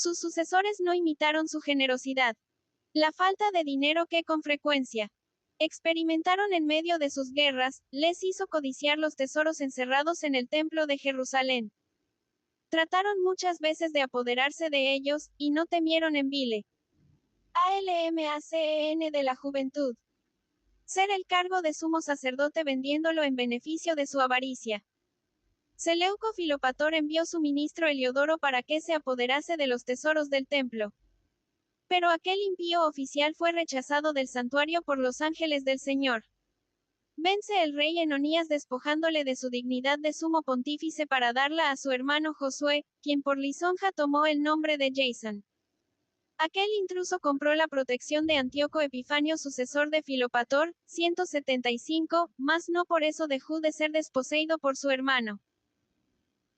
Sus sucesores no imitaron su generosidad. La falta de dinero que con frecuencia experimentaron en medio de sus guerras, les hizo codiciar los tesoros encerrados en el templo de Jerusalén. Trataron muchas veces de apoderarse de ellos, y no temieron en vile. ALMACEN de la juventud. Ser el cargo de sumo sacerdote vendiéndolo en beneficio de su avaricia. Seleuco Filopator envió su ministro Heliodoro para que se apoderase de los tesoros del templo. Pero aquel impío oficial fue rechazado del santuario por los ángeles del Señor. Vence el rey Enonías despojándole de su dignidad de sumo pontífice para darla a su hermano Josué, quien por lisonja tomó el nombre de Jason. Aquel intruso compró la protección de Antíoco Epifanio, sucesor de Filopator, 175, mas no por eso dejó de ser desposeído por su hermano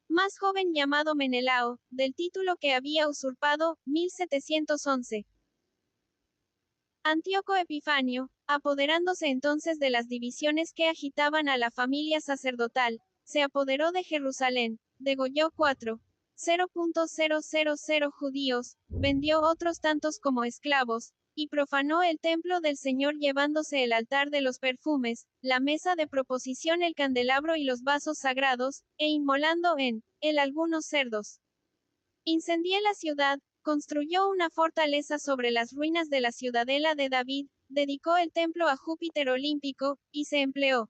más joven llamado Menelao, del título que había usurpado, 1711. Antíoco Epifanio, apoderándose entonces de las divisiones que agitaban a la familia sacerdotal, se apoderó de Jerusalén, degolló 4,000 judíos, vendió otros tantos como esclavos, y profanó el templo del Señor llevándose el altar de los perfumes, la mesa de proposición, el candelabro y los vasos sagrados, e inmolando en él algunos cerdos. Incendió la ciudad, construyó una fortaleza sobre las ruinas de la ciudadela de David, dedicó el templo a Júpiter olímpico, y se empleó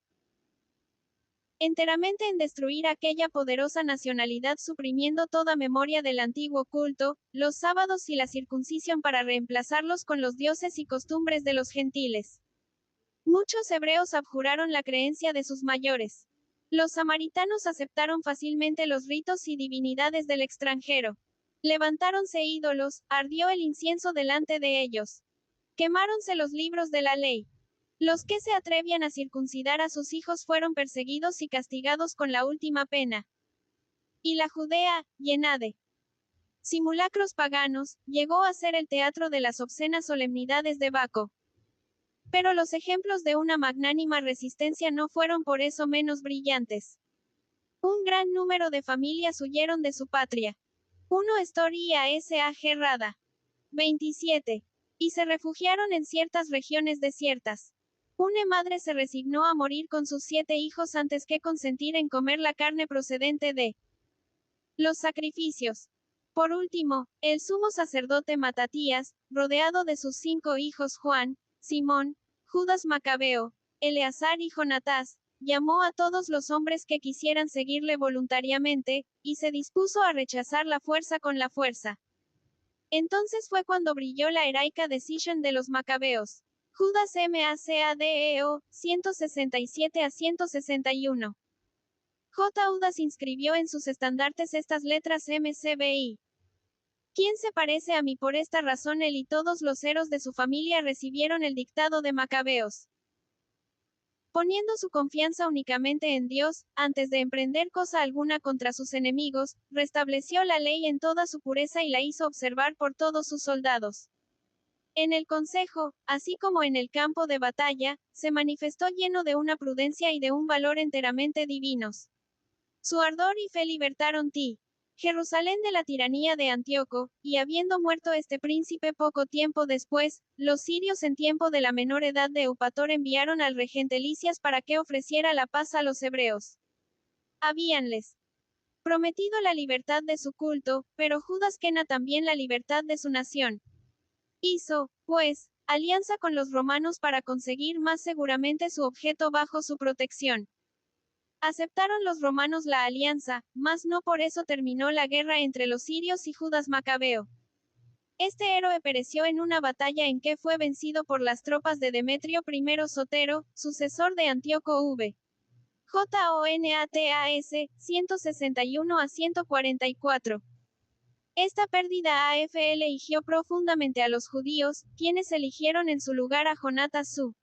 enteramente en destruir aquella poderosa nacionalidad, suprimiendo toda memoria del antiguo culto, los sábados y la circuncisión para reemplazarlos con los dioses y costumbres de los gentiles. Muchos hebreos abjuraron la creencia de sus mayores. Los samaritanos aceptaron fácilmente los ritos y divinidades del extranjero. Levantáronse ídolos, ardió el incienso delante de ellos. Quemáronse los libros de la ley. Los que se atrevían a circuncidar a sus hijos fueron perseguidos y castigados con la última pena. Y la Judea, llena de simulacros paganos, llegó a ser el teatro de las obscenas solemnidades de Baco. Pero los ejemplos de una magnánima resistencia no fueron por eso menos brillantes. Un gran número de familias huyeron de su patria. 1 Historia S.A.G. Rada. 27. Y se refugiaron en ciertas regiones desiertas. Una madre se resignó a morir con sus 7 hijos antes que consentir en comer la carne procedente de los sacrificios. Por último, el sumo sacerdote Matatías, rodeado de sus 5 hijos Juan, Simón, Judas Macabeo, Eleazar y Jonatás, llamó a todos los hombres que quisieran seguirle voluntariamente, y se dispuso a rechazar la fuerza con la fuerza. Entonces fue cuando brilló la heroica decisión de los Macabeos. Judas Macadeo, 167 a 161. J. Judas inscribió en sus estandartes estas letras MCBI. ¿Quién se parece a mí? Por esta razón él y todos los héroes de su familia recibieron el dictado de Macabeos. Poniendo su confianza únicamente en Dios, antes de emprender cosa alguna contra sus enemigos, restableció la ley en toda su pureza y la hizo observar por todos sus soldados. En el consejo, así como en el campo de batalla, se manifestó lleno de una prudencia y de un valor enteramente divinos. Su ardor y fe libertaron Jerusalén de la tiranía de Antíoco, y habiendo muerto este príncipe poco tiempo después, los sirios en tiempo de la menor edad de Eupator enviaron al regente Lisias para que ofreciera la paz a los hebreos. Habíanles prometido la libertad de su culto, pero Judas quena también la libertad de su nación. Hizo, pues, alianza con los romanos para conseguir más seguramente su objeto bajo su protección. Aceptaron los romanos la alianza, mas no por eso terminó la guerra entre los sirios y Judas Macabeo. Este héroe pereció en una batalla en que fue vencido por las tropas de Demetrio I Sotero, sucesor de Antíoco V. Jonatas, 161 a 144. Esta pérdida afligió profundamente a los judíos, quienes eligieron en su lugar a Jonatas su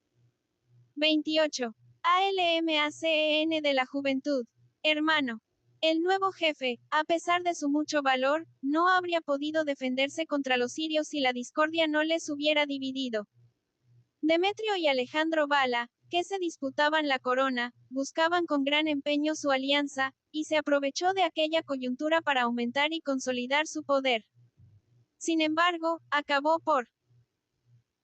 28. ALMACEN de la juventud. Hermano. El nuevo jefe, a pesar de su mucho valor, no habría podido defenderse contra los sirios si la discordia no les hubiera dividido. Demetrio y Alejandro Bala, que se disputaban la corona, buscaban con gran empeño su alianza, y se aprovechó de aquella coyuntura para aumentar y consolidar su poder. Sin embargo, acabó por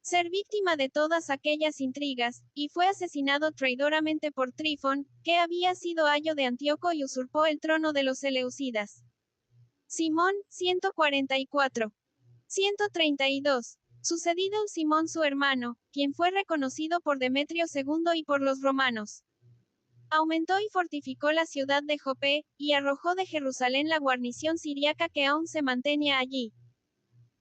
ser víctima de todas aquellas intrigas, y fue asesinado traidoramente por Trifón, que había sido ayo de Antíoco y usurpó el trono de los Seleucidas. Simón, 144. 132. Sucedido Simón su hermano, quien fue reconocido por Demetrio II y por los romanos. Aumentó y fortificó la ciudad de Jope, y arrojó de Jerusalén la guarnición siriaca que aún se mantenía allí.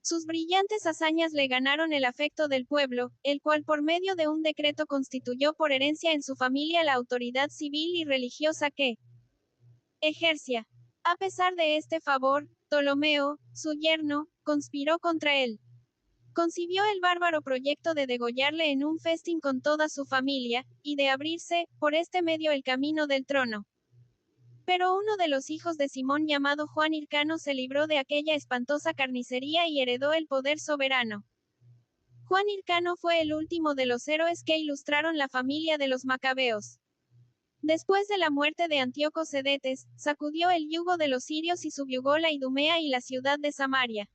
Sus brillantes hazañas le ganaron el afecto del pueblo, el cual por medio de un decreto constituyó por herencia en su familia la autoridad civil y religiosa que ejercía. A pesar de este favor, Ptolomeo, su yerno, conspiró contra él. Concibió el bárbaro proyecto de degollarle en un festín con toda su familia, y de abrirse, por este medio, el camino del trono. Pero uno de los hijos de Simón llamado Juan Hircano se libró de aquella espantosa carnicería y heredó el poder soberano. Juan Hircano fue el último de los héroes que ilustraron la familia de los macabeos. Después de la muerte de Antíoco Sedetes, sacudió el yugo de los sirios y subyugó la Idumea y la ciudad de Samaria.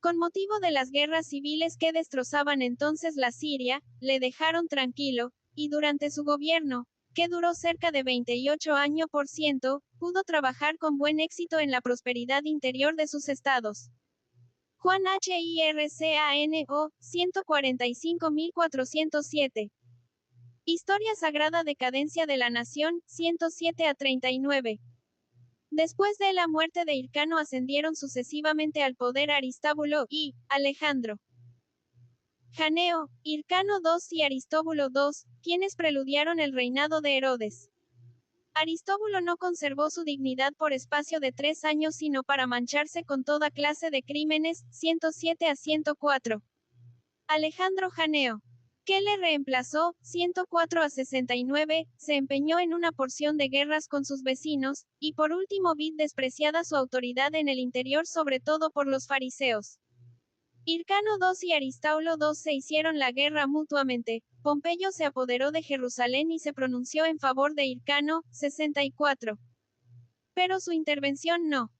Con motivo de las guerras civiles que destrozaban entonces la Siria, le dejaron tranquilo, y durante su gobierno, que duró cerca de 28 años, pudo trabajar con buen éxito en la prosperidad interior de sus estados. Juan Hircano, 145.407. Historia Sagrada Decadencia de la Nación, 107 a 39. Después de la muerte de Hircano ascendieron sucesivamente al poder Aristábulo y Alejandro. Janeo, Hircano II y Aristóbulo II, quienes preludiaron el reinado de Herodes. Aristóbulo no conservó su dignidad por espacio de 3 años sino para mancharse con toda clase de crímenes, 107 a 104. Alejandro Janeo, que le reemplazó, 104 a 69, se empeñó en una porción de guerras con sus vecinos, y por último vid despreciada su autoridad en el interior sobre todo por los fariseos. Hircano II y Aristóbulo II se hicieron la guerra mutuamente. Pompeyo se apoderó de Jerusalén y se pronunció en favor de Hircano, 64. Pero su intervención no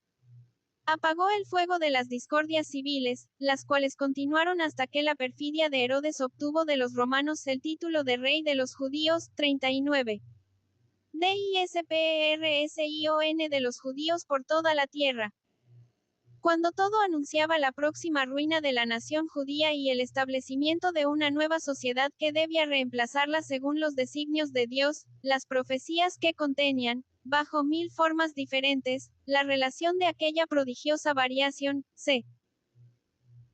apagó el fuego de las discordias civiles, las cuales continuaron hasta que la perfidia de Herodes obtuvo de los romanos el título de rey de los judíos, 39. Dispersion de los judíos por toda la tierra. Cuando todo anunciaba la próxima ruina de la nación judía y el establecimiento de una nueva sociedad que debía reemplazarla según los designios de Dios, las profecías que contenían, bajo 1000 formas diferentes, la relación de aquella prodigiosa variación, se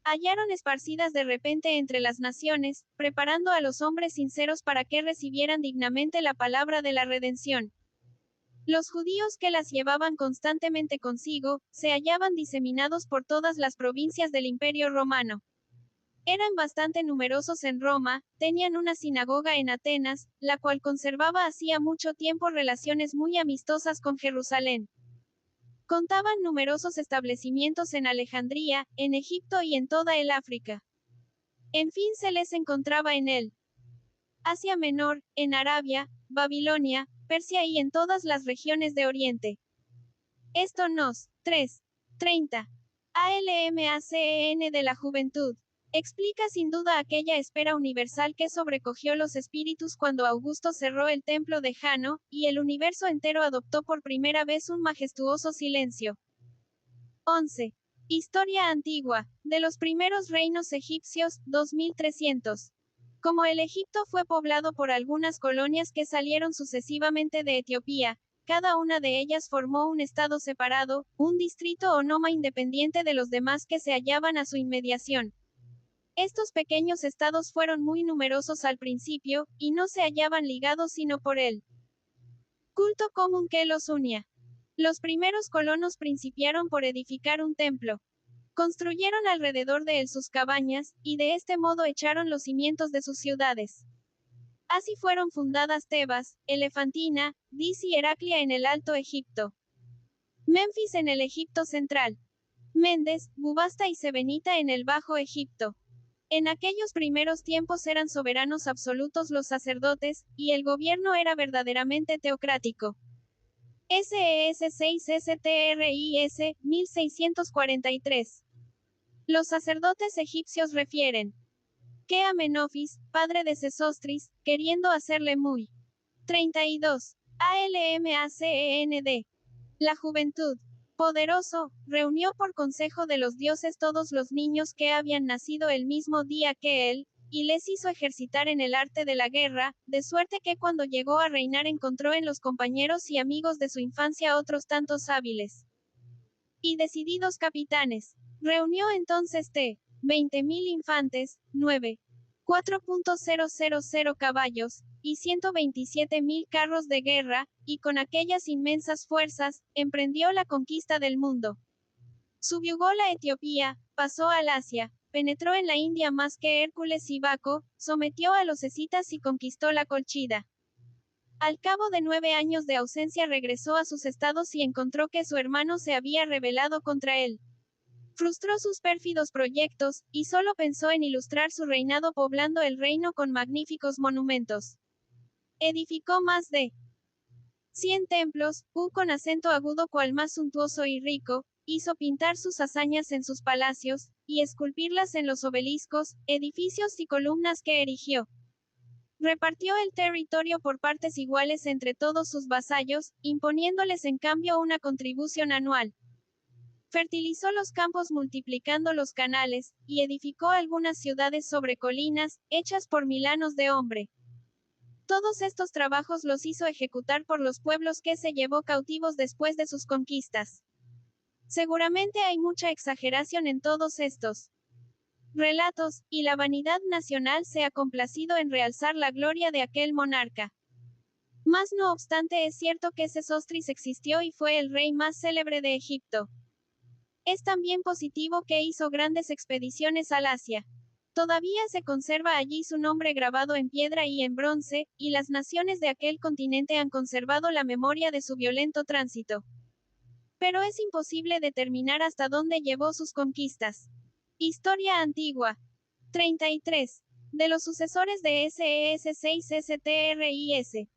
hallaron esparcidas de repente entre las naciones, preparando a los hombres sinceros para que recibieran dignamente la palabra de la redención. Los judíos que las llevaban constantemente consigo, se hallaban diseminados por todas las provincias del Imperio Romano. Eran bastante numerosos en Roma, tenían una sinagoga en Atenas, la cual conservaba hacía mucho tiempo relaciones muy amistosas con Jerusalén. Contaban numerosos establecimientos en Alejandría, en Egipto y en toda el África. En fin se les encontraba en el Asia Menor, en Arabia, Babilonia, Persia y en todas las regiones de Oriente. Esto nos 3:30. ALMACEN de la juventud. Explica sin duda aquella espera universal que sobrecogió los espíritus cuando Augusto cerró el templo de Jano, y el universo entero adoptó por primera vez un majestuoso silencio. 11. Historia antigua, de los primeros reinos egipcios, 2300. Como el Egipto fue poblado por algunas colonias que salieron sucesivamente de Etiopía, cada una de ellas formó un estado separado, un distrito o noma independiente de los demás que se hallaban a su inmediación. Estos pequeños estados fueron muy numerosos al principio, y no se hallaban ligados sino por el culto común que los unía. Los primeros colonos principiaron por edificar un templo. Construyeron alrededor de él sus cabañas, y de este modo echaron los cimientos de sus ciudades. Así fueron fundadas Tebas, Elefantina, Dis y Heraclia en el Alto Egipto. Memphis en el Egipto Central. Mendes, Bubasta y Sebenita en el Bajo Egipto. En aquellos primeros tiempos eran soberanos absolutos los sacerdotes, y el gobierno era verdaderamente teocrático. SES 6 STRIS, 1643. Los sacerdotes egipcios refieren que Amenofis, padre de Sesostris, queriendo hacerle muy 32. ALMACEND. La juventud, poderoso, reunió por consejo de los dioses todos los niños que habían nacido el mismo día que él, y les hizo ejercitar en el arte de la guerra, de suerte que cuando llegó a reinar encontró en los compañeros y amigos de su infancia otros tantos hábiles y decididos capitanes. Reunió entonces 20.000 infantes, 4.000 caballos, y 127.000 carros de guerra, y con aquellas inmensas fuerzas, emprendió la conquista del mundo. Subyugó la Etiopía, pasó al Asia, penetró en la India más que Hércules y Baco, sometió a los escitas y conquistó la Colchida. Al cabo de 9 años de ausencia regresó a sus estados y encontró que su hermano se había rebelado contra él. Frustró sus pérfidos proyectos, y solo pensó en ilustrar su reinado poblando el reino con magníficos monumentos. Edificó más de 100 templos, con acento agudo cual más suntuoso y rico, hizo pintar sus hazañas en sus palacios, y esculpirlas en los obeliscos, edificios y columnas que erigió. Repartió el territorio por partes iguales entre todos sus vasallos, imponiéndoles en cambio una contribución anual. Fertilizó los campos multiplicando los canales, y edificó algunas ciudades sobre colinas, hechas por milanos de hombre. Todos estos trabajos los hizo ejecutar por los pueblos que se llevó cautivos después de sus conquistas. Seguramente hay mucha exageración en todos estos relatos, y la vanidad nacional se ha complacido en realzar la gloria de aquel monarca. Mas no obstante es cierto que Sesostris existió y fue el rey más célebre de Egipto. Es también positivo que hizo grandes expediciones al Asia. Todavía se conserva allí su nombre grabado en piedra y en bronce, y las naciones de aquel continente han conservado la memoria de su violento tránsito. Pero es imposible determinar hasta dónde llevó sus conquistas. Historia antigua. 33. De los sucesores de SES 6 STRIS.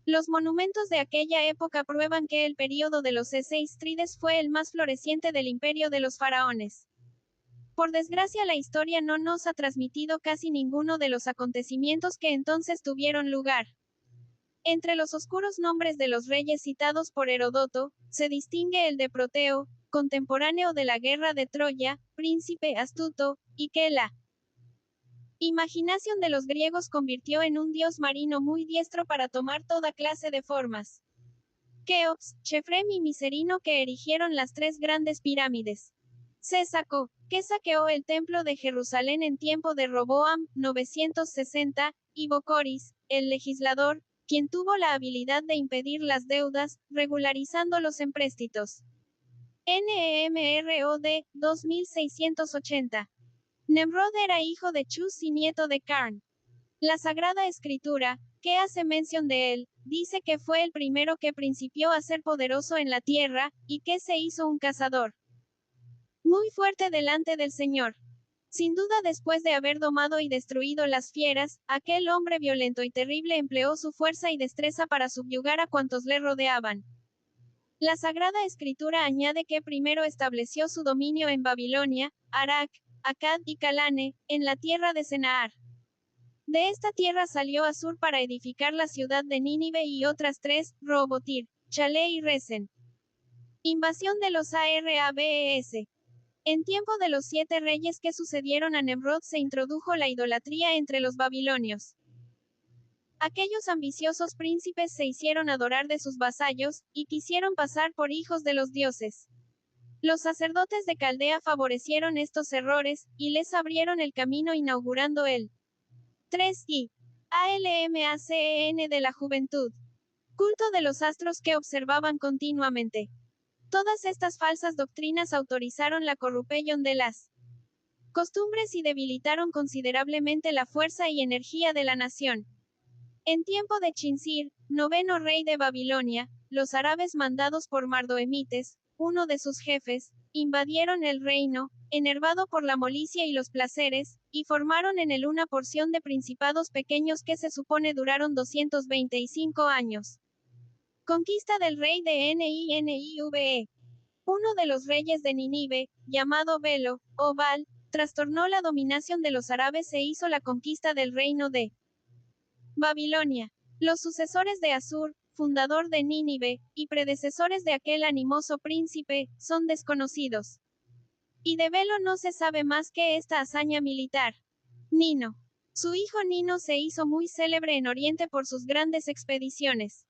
Los monumentos de aquella época prueban que el período de los Seistrides fue el más floreciente del imperio de los faraones. Por desgracia la historia no nos ha transmitido casi ninguno de los acontecimientos que entonces tuvieron lugar. Entre los oscuros nombres de los reyes citados por Heródoto, se distingue el de Proteo, contemporáneo de la guerra de Troya, príncipe astuto, y que la imaginación de los griegos convirtió en un dios marino muy diestro para tomar toda clase de formas. Keops, Chefrem y Micerino que erigieron las 3 grandes pirámides. Césaco, que saqueó el templo de Jerusalén en tiempo de Roboam, 960, y Bocoris, el legislador, quien tuvo la habilidad de impedir las deudas, regularizando los empréstitos. NEMROD, 2680. Nemrod era hijo de Chus y nieto de Karn. La Sagrada Escritura, que hace mención de él, dice que fue el primero que principió a ser poderoso en la tierra, y que se hizo un cazador muy fuerte delante del Señor. Sin duda después de haber domado y destruido las fieras, aquel hombre violento y terrible empleó su fuerza y destreza para subyugar a cuantos le rodeaban. La Sagrada Escritura añade que primero estableció su dominio en Babilonia, Arak, Akkad y Calane, en la tierra de Senaar. De esta tierra salió Asur para edificar la ciudad de Nínive y otras 3, Robotir, Chalé y Resen. Invasión de los Arabes. En tiempo de los 7 reyes que sucedieron a Nemrod se introdujo la idolatría entre los babilonios. Aquellos ambiciosos príncipes se hicieron adorar de sus vasallos, y quisieron pasar por hijos de los dioses. Los sacerdotes de Caldea favorecieron estos errores, y les abrieron el camino inaugurando el 3 y ALMACEN de la juventud. Culto de los astros que observaban continuamente. Todas estas falsas doctrinas autorizaron la corrupción de las costumbres y debilitaron considerablemente la fuerza y energía de la nación. En tiempo de Chinsir, 9º rey de Babilonia, los árabes mandados por Mardoemites, uno de sus jefes, invadieron el reino, enervado por la molicie y los placeres, y formaron en él una porción de principados pequeños que se supone duraron 225 años. Conquista del rey de Ninive. Uno de los reyes de Nínive, llamado Belo, o Bal, trastornó la dominación de los árabes e hizo la conquista del reino de Babilonia. Los sucesores de Asur, fundador de Nínive, y predecesores de aquel animoso príncipe, son desconocidos. Y de Belo no se sabe más que esta hazaña militar. Nino. Su hijo Nino se hizo muy célebre en Oriente por sus grandes expediciones.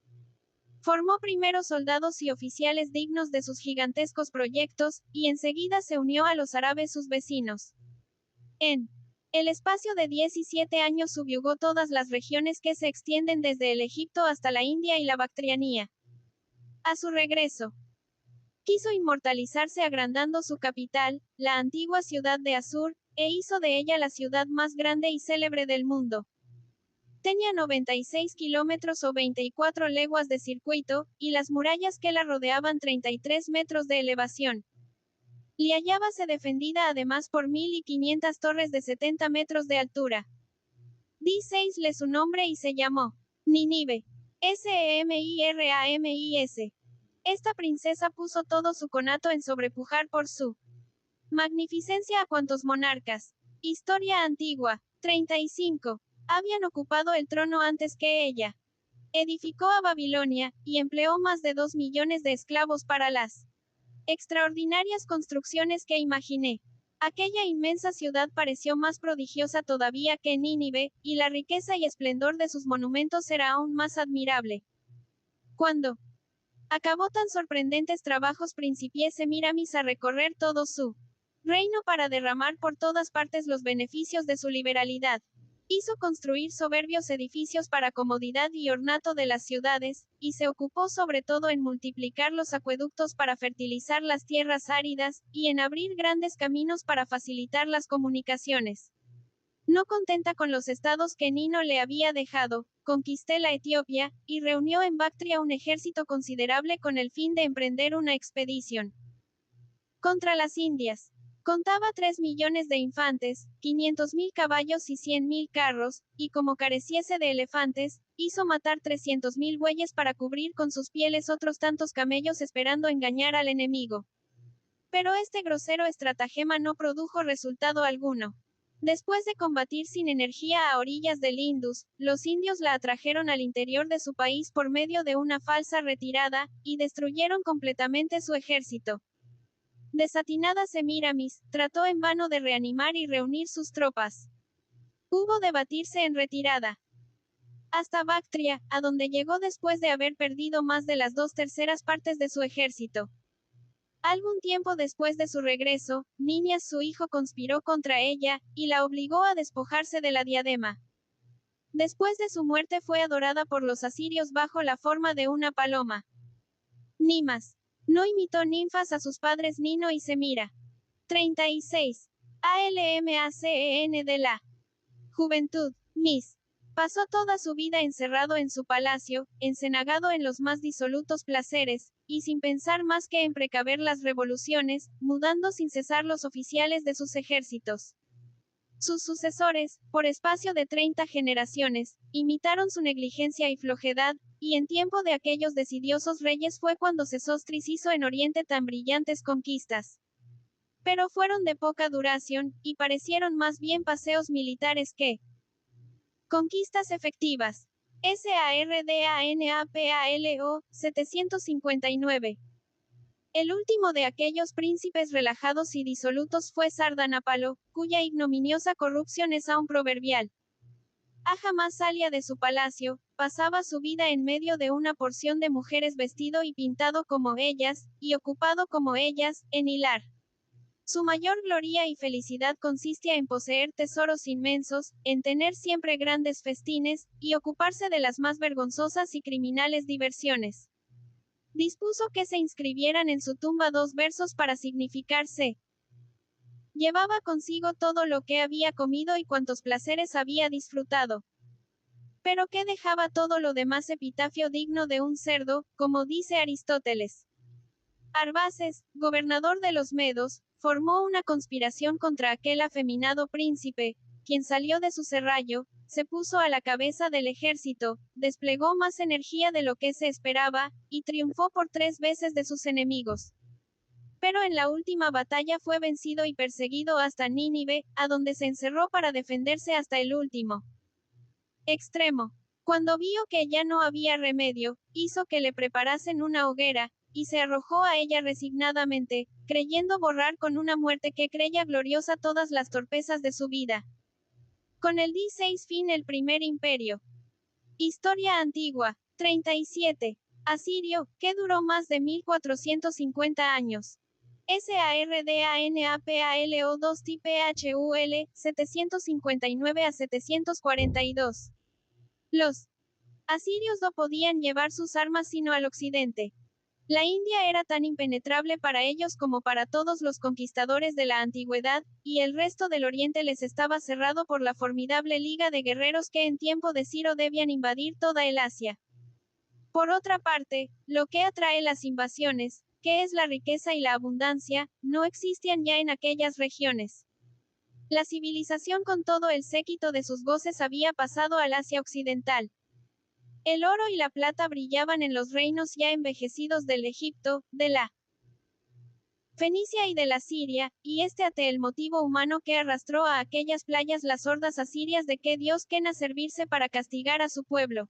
Formó primero soldados y oficiales dignos de sus gigantescos proyectos, y enseguida se unió a los árabes sus vecinos. En el espacio de 17 años subyugó todas las regiones que se extienden desde el Egipto hasta la India y la Bactrianía. A su regreso, quiso inmortalizarse agrandando su capital, la antigua ciudad de Asur, e hizo de ella la ciudad más grande y célebre del mundo. Tenía 96 kilómetros o 24 leguas de circuito, y las murallas que la rodeaban 33 metros de elevación. Y hallábase defendida además por 1500 torres de 70 metros de altura. Díceisle su nombre y se llamó Nínive. Semiramis. Esta princesa puso todo su conato en sobrepujar por su magnificencia a cuantos monarcas. Historia antigua. 35. Habían ocupado el trono antes que ella. Edificó a Babilonia, y empleó más de 2 millones de esclavos para las extraordinarias construcciones que imaginé. Aquella inmensa ciudad pareció más prodigiosa todavía que Nínive, y la riqueza y esplendor de sus monumentos era aún más admirable. Cuando acabó tan sorprendentes trabajos, principié Semiramis a recorrer todo su reino para derramar por todas partes los beneficios de su liberalidad. Hizo construir soberbios edificios para comodidad y ornato de las ciudades, y se ocupó sobre todo en multiplicar los acueductos para fertilizar las tierras áridas, y en abrir grandes caminos para facilitar las comunicaciones. No contenta con los estados que Nino le había dejado, conquisté la Etiopía, y reunió en Bactria un ejército considerable con el fin de emprender una expedición contra las Indias. Contaba 3 millones de infantes, 500.000 caballos y 100.000 carros, y como careciese de elefantes, hizo matar 300.000 bueyes para cubrir con sus pieles otros tantos camellos esperando engañar al enemigo. Pero este grosero estratagema no produjo resultado alguno. Después de combatir sin energía a orillas del Indus, los indios la atrajeron al interior de su país por medio de una falsa retirada, y destruyeron completamente su ejército. Desatinada Semiramis, trató en vano de reanimar y reunir sus tropas. Hubo de batirse en retirada hasta Bactria, a donde llegó después de haber perdido más de las 2/3 partes de su ejército. Algún tiempo después de su regreso, Ninias su hijo conspiró contra ella, y la obligó a despojarse de la diadema. Después de su muerte fue adorada por los asirios bajo la forma de una paloma. Nimas. No imitó ninfas a sus padres Nino y Semira. 36. Almacen de la juventud. Mis. Pasó toda su vida encerrado en su palacio, encenagado en los más disolutos placeres, y sin pensar más que en precaver las revoluciones, mudando sin cesar los oficiales de sus ejércitos. Sus sucesores, por espacio de 30 generaciones, imitaron su negligencia y flojedad, y en tiempo de aquellos decidiosos reyes fue cuando Sesostris hizo en Oriente tan brillantes conquistas. Pero fueron de poca duración, y parecieron más bien paseos militares que conquistas efectivas. Sardanapalo, 759. El último de aquellos príncipes relajados y disolutos fue Sardanapalo, cuya ignominiosa corrupción es aún proverbial. Jamás salía de su palacio, pasaba su vida en medio de una porción de mujeres vestido y pintado como ellas, y ocupado como ellas, en hilar. Su mayor gloria y felicidad consistía en poseer tesoros inmensos, en tener siempre grandes festines, y ocuparse de las más vergonzosas y criminales diversiones. Dispuso que se inscribieran en su tumba 2 versos para significarse. Llevaba consigo todo lo que había comido y cuantos placeres había disfrutado. Pero que dejaba todo lo demás, epitafio digno de un cerdo, como dice Aristóteles. Arbaces, gobernador de los Medos, formó una conspiración contra aquel afeminado príncipe, quien salió de su serrallo, se puso a la cabeza del ejército, desplegó más energía de lo que se esperaba, y triunfó por 3 veces de sus enemigos. Pero en la última batalla fue vencido y perseguido hasta Nínive, a donde se encerró para defenderse hasta el último extremo. Cuando vio que ya no había remedio, hizo que le preparasen una hoguera, y se arrojó a ella resignadamente, creyendo borrar con una muerte que creía gloriosa todas las torpezas de su vida. Con el D6 fin el primer imperio. Historia antigua. 37. Asirio, que duró más de 1450 años. SARDANAPALO2TPHUL, 759 a 742. Los asirios no podían llevar sus armas sino al occidente. La India era tan impenetrable para ellos como para todos los conquistadores de la antigüedad, y el resto del oriente les estaba cerrado por la formidable liga de guerreros que en tiempo de Ciro debían invadir toda el Asia. Por otra parte, lo que atrae las invasiones, que es la riqueza y la abundancia, no existían ya en aquellas regiones. La civilización con todo el séquito de sus goces había pasado al Asia occidental. El oro y la plata brillaban en los reinos ya envejecidos del Egipto, de la Fenicia y de la Siria, y ate el motivo humano que arrastró a aquellas playas las hordas asirias de que Dios quena servirse para castigar a su pueblo.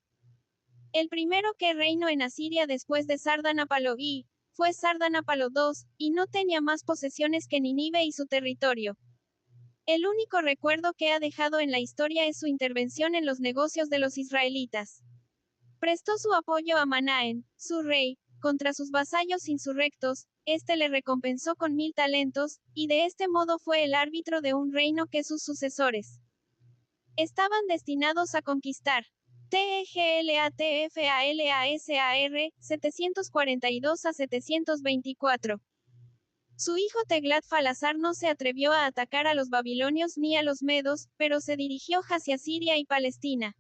El primero que reinó en Asiria después de Sardanapalo I, fue Sardanapalo II, y no tenía más posesiones que Nínive y su territorio. El único recuerdo que ha dejado en la historia es su intervención en los negocios de los israelitas. Prestó su apoyo a Manaén, su rey, contra sus vasallos insurrectos, le recompensó con 1000 talentos, y de este modo fue el árbitro de un reino que sus sucesores estaban destinados a conquistar. TEGLATFALASAR, 742 a 724. Su hijo Teglat-Falasar no se atrevió a atacar a los babilonios ni a los medos, pero se dirigió hacia Siria y Palestina.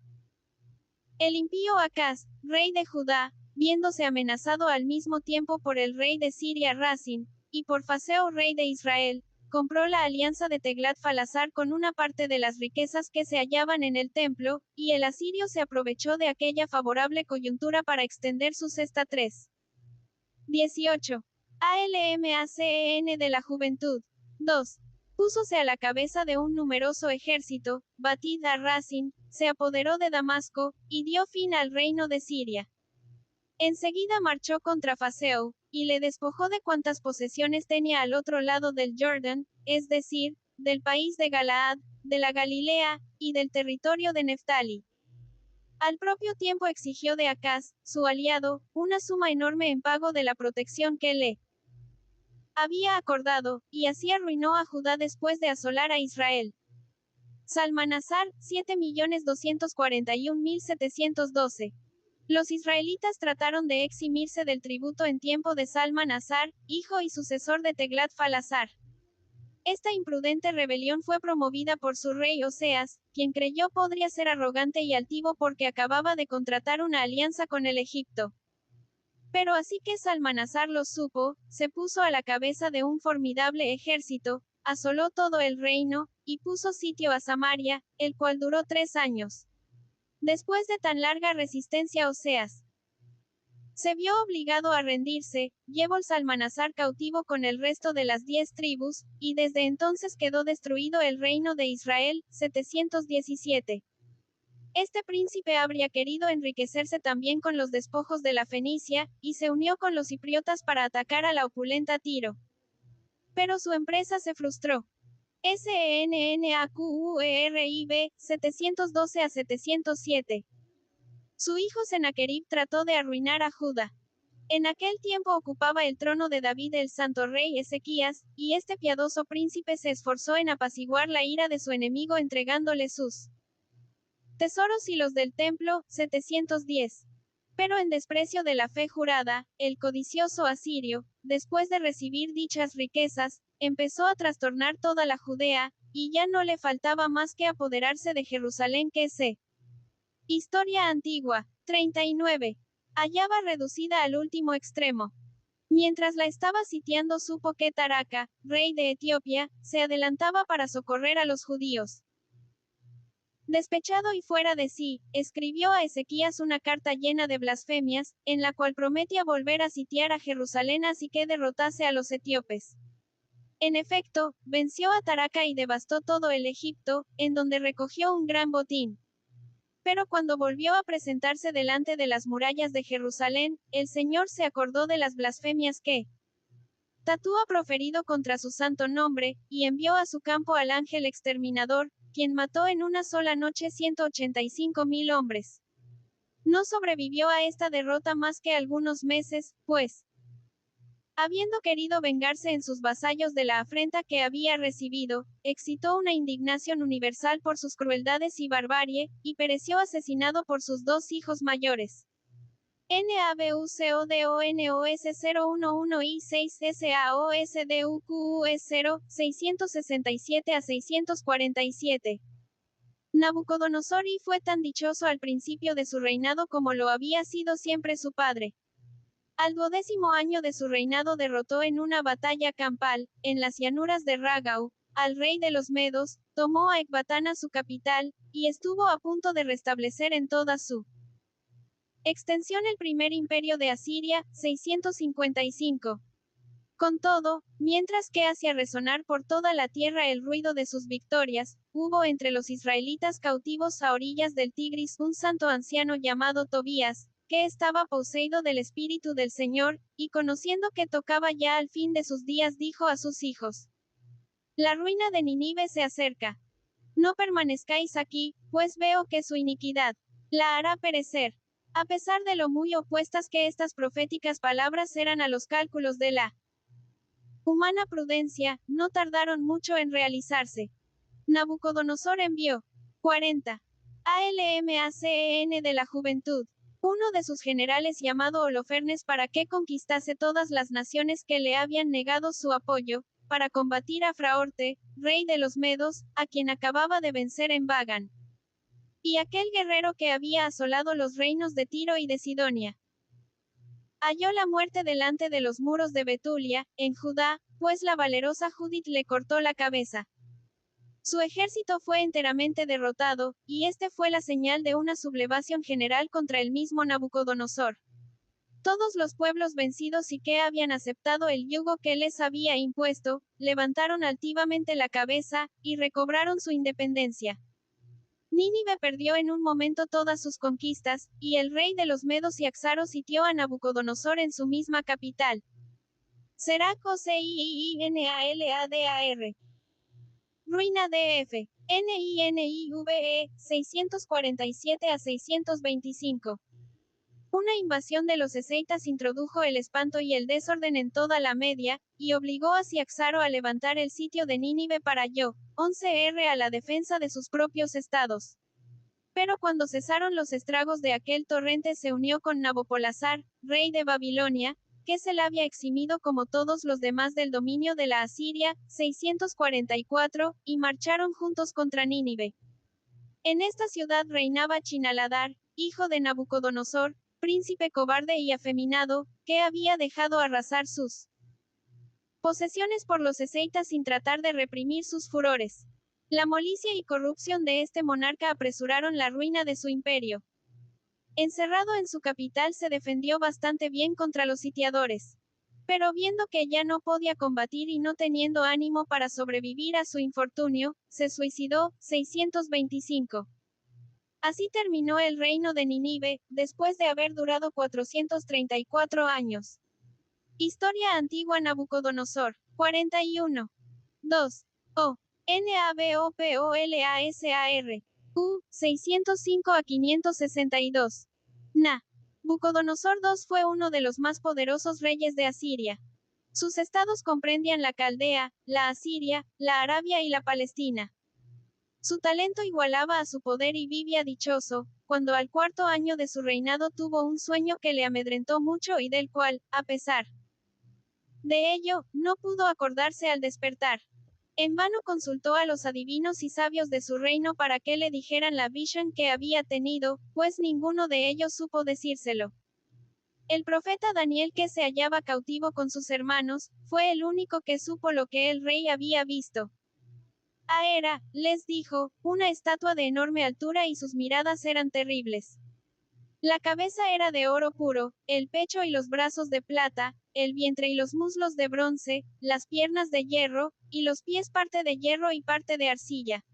El impío Acaz, rey de Judá, viéndose amenazado al mismo tiempo por el rey de Siria Razín, y por Faseo rey de Israel, compró la alianza de Teglat-Falasar con una parte de las riquezas que se hallaban en el templo, y el asirio se aprovechó de aquella favorable coyuntura para extender su cesta 3. 18. ALMACEN de la juventud. 2. Púsose a la cabeza de un numeroso ejército, Batid ar-Razín, se apoderó de Damasco, y dio fin al reino de Siria. Enseguida marchó contra Faseo, y le despojó de cuantas posesiones tenía al otro lado del Jordán, es decir, del país de Galaad, de la Galilea, y del territorio de Neftali. Al propio tiempo exigió de Acaz, su aliado, una suma enorme en pago de la protección que le había acordado, y así arruinó a Judá después de asolar a Israel. Salmanasar, 7.241.712. Los israelitas trataron de eximirse del tributo en tiempo de Salmanasar, hijo y sucesor de Teglat-Falasar. Esta imprudente rebelión fue promovida por su rey Oseas, quien creyó podría ser arrogante y altivo porque acababa de contratar una alianza con el Egipto. Pero así que Salmanasar lo supo, se puso a la cabeza de un formidable ejército, asoló todo el reino, y puso sitio a Samaria, el cual duró 3 años. Después de tan larga resistencia Oseas se vio obligado a rendirse, llevó Salmanasar cautivo con el resto de las 10 tribus, y desde entonces quedó destruido el reino de Israel, 717. Este príncipe habría querido enriquecerse también con los despojos de la Fenicia, y se unió con los cipriotas para atacar a la opulenta Tiro. Pero su empresa se frustró. SENNAQUERIB, 712 a 707. Su hijo Sennacherib trató de arruinar a Judá. En aquel tiempo ocupaba el trono de David el santo rey Ezequías, y este piadoso príncipe se esforzó en apaciguar la ira de su enemigo entregándole sus tesoros y los del templo, 710. Pero en desprecio de la fe jurada, el codicioso asirio, después de recibir dichas riquezas, empezó a trastornar toda la Judea, y ya no le faltaba más que apoderarse de Jerusalén que se. Historia antigua. 39. Hallaba reducida al último extremo. Mientras la estaba sitiando supo que Taraka, rey de Etiopía, se adelantaba para socorrer a los judíos. Despechado y fuera de sí, escribió a Ezequías una carta llena de blasfemias, en la cual prometía volver a sitiar a Jerusalén así que derrotase a los etíopes. En efecto, venció a Taraca y devastó todo el Egipto, en donde recogió un gran botín. Pero cuando volvió a presentarse delante de las murallas de Jerusalén, el Señor se acordó de las blasfemias que Tatú ha proferido contra su santo nombre, y envió a su campo al ángel exterminador, quien mató en una sola noche 185,000 hombres. No sobrevivió a esta derrota más que algunos meses, pues, habiendo querido vengarse en sus vasallos de la afrenta que había recibido, excitó una indignación universal por sus crueldades y barbarie, y pereció asesinado por sus dos hijos mayores. NABUCODONOS 011 I 6 SAOSDUQUS 0, 667 a 647. Nabucodonosor I fue tan dichoso al principio de su reinado como lo había sido siempre su padre. Al 12º año de su reinado derrotó en una batalla campal, en las llanuras de Ragau, al rey de los Medos, tomó a Ecbatana su capital, y estuvo a punto de restablecer en toda su extensión el primer imperio de Asiria, 655. Con todo, mientras que hacía resonar por toda la tierra el ruido de sus victorias, hubo entre los israelitas cautivos a orillas del Tigris un santo anciano llamado Tobías, que estaba poseído del Espíritu del Señor, y conociendo que tocaba ya al fin de sus días dijo a sus hijos: La ruina de Nínive se acerca. No permanezcáis aquí, pues veo que su iniquidad la hará perecer. A pesar de lo muy opuestas que estas proféticas palabras eran a los cálculos de la humana prudencia, no tardaron mucho en realizarse. Nabucodonosor envió 40 ALMACEN de la juventud, uno de sus generales llamado Holofernes para que conquistase todas las naciones que le habían negado su apoyo, para combatir a Fraorte, rey de los Medos, a quien acababa de vencer en Bagan. Y aquel guerrero que había asolado los reinos de Tiro y de Sidonia halló la muerte delante de los muros de Betulia, en Judá, pues la valerosa Judith le cortó la cabeza. Su ejército fue enteramente derrotado, y este fue la señal de una sublevación general contra el mismo Nabucodonosor. Todos los pueblos vencidos y que habían aceptado el yugo que les había impuesto, levantaron altivamente la cabeza, y recobraron su independencia. Nínive perdió en un momento todas sus conquistas, y el rey de los Medos y Axaros sitió a Nabucodonosor en su misma capital. Seraco CIINALADAR. Ruina DF. NINIVE, 647 a 625. Una invasión de los eseitas introdujo el espanto y el desorden en toda la Media, y obligó a Ciaxaro a levantar el sitio de Nínive para 11R a la defensa de sus propios estados. Pero cuando cesaron los estragos de aquel torrente se unió con Nabopolassar, rey de Babilonia, que se la había eximido como todos los demás del dominio de la Asiria, 644, y marcharon juntos contra Nínive. En esta ciudad reinaba Chinaladar, hijo de Nabucodonosor, príncipe cobarde y afeminado, que había dejado arrasar sus posesiones por los eseitas sin tratar de reprimir sus furores. La molicie y corrupción de este monarca apresuraron la ruina de su imperio. Encerrado en su capital se defendió bastante bien contra los sitiadores. Pero viendo que ya no podía combatir y no teniendo ánimo para sobrevivir a su infortunio, se suicidó, 625. Así terminó el reino de Nínive, después de haber durado 434 años. Historia antigua Nabucodonosor. 41. 2. O. NABOPOLASAR. 605 a 562. Nabucodonosor II fue uno de los más poderosos reyes de Asiria. Sus estados comprendían la Caldea, la Asiria, la Arabia y la Palestina. Su talento igualaba a su poder y vivía dichoso, cuando al 4º año de su reinado tuvo un sueño que le amedrentó mucho y del cual, a pesar de ello, no pudo acordarse al despertar. En vano consultó a los adivinos y sabios de su reino para que le dijeran la visión que había tenido, pues ninguno de ellos supo decírselo. El profeta Daniel, que se hallaba cautivo con sus hermanos, fue el único que supo lo que el rey había visto. Era, les dijo, una estatua de enorme altura y sus miradas eran terribles. La cabeza era de oro puro, el pecho y los brazos de plata, el vientre y los muslos de bronce, las piernas de hierro, y los pies parte de hierro y parte de arcilla.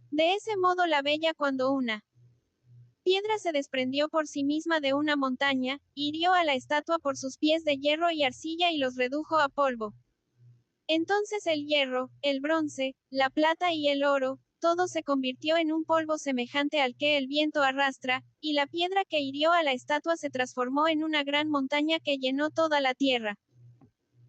De ese modo la bella cuando una piedra se desprendió por sí misma de una montaña, hirió a la estatua por sus pies de hierro y arcilla y los redujo a polvo. Entonces el hierro, el bronce, la plata y el oro, todo se convirtió en un polvo semejante al que el viento arrastra, y la piedra que hirió a la estatua se transformó en una gran montaña que llenó toda la tierra.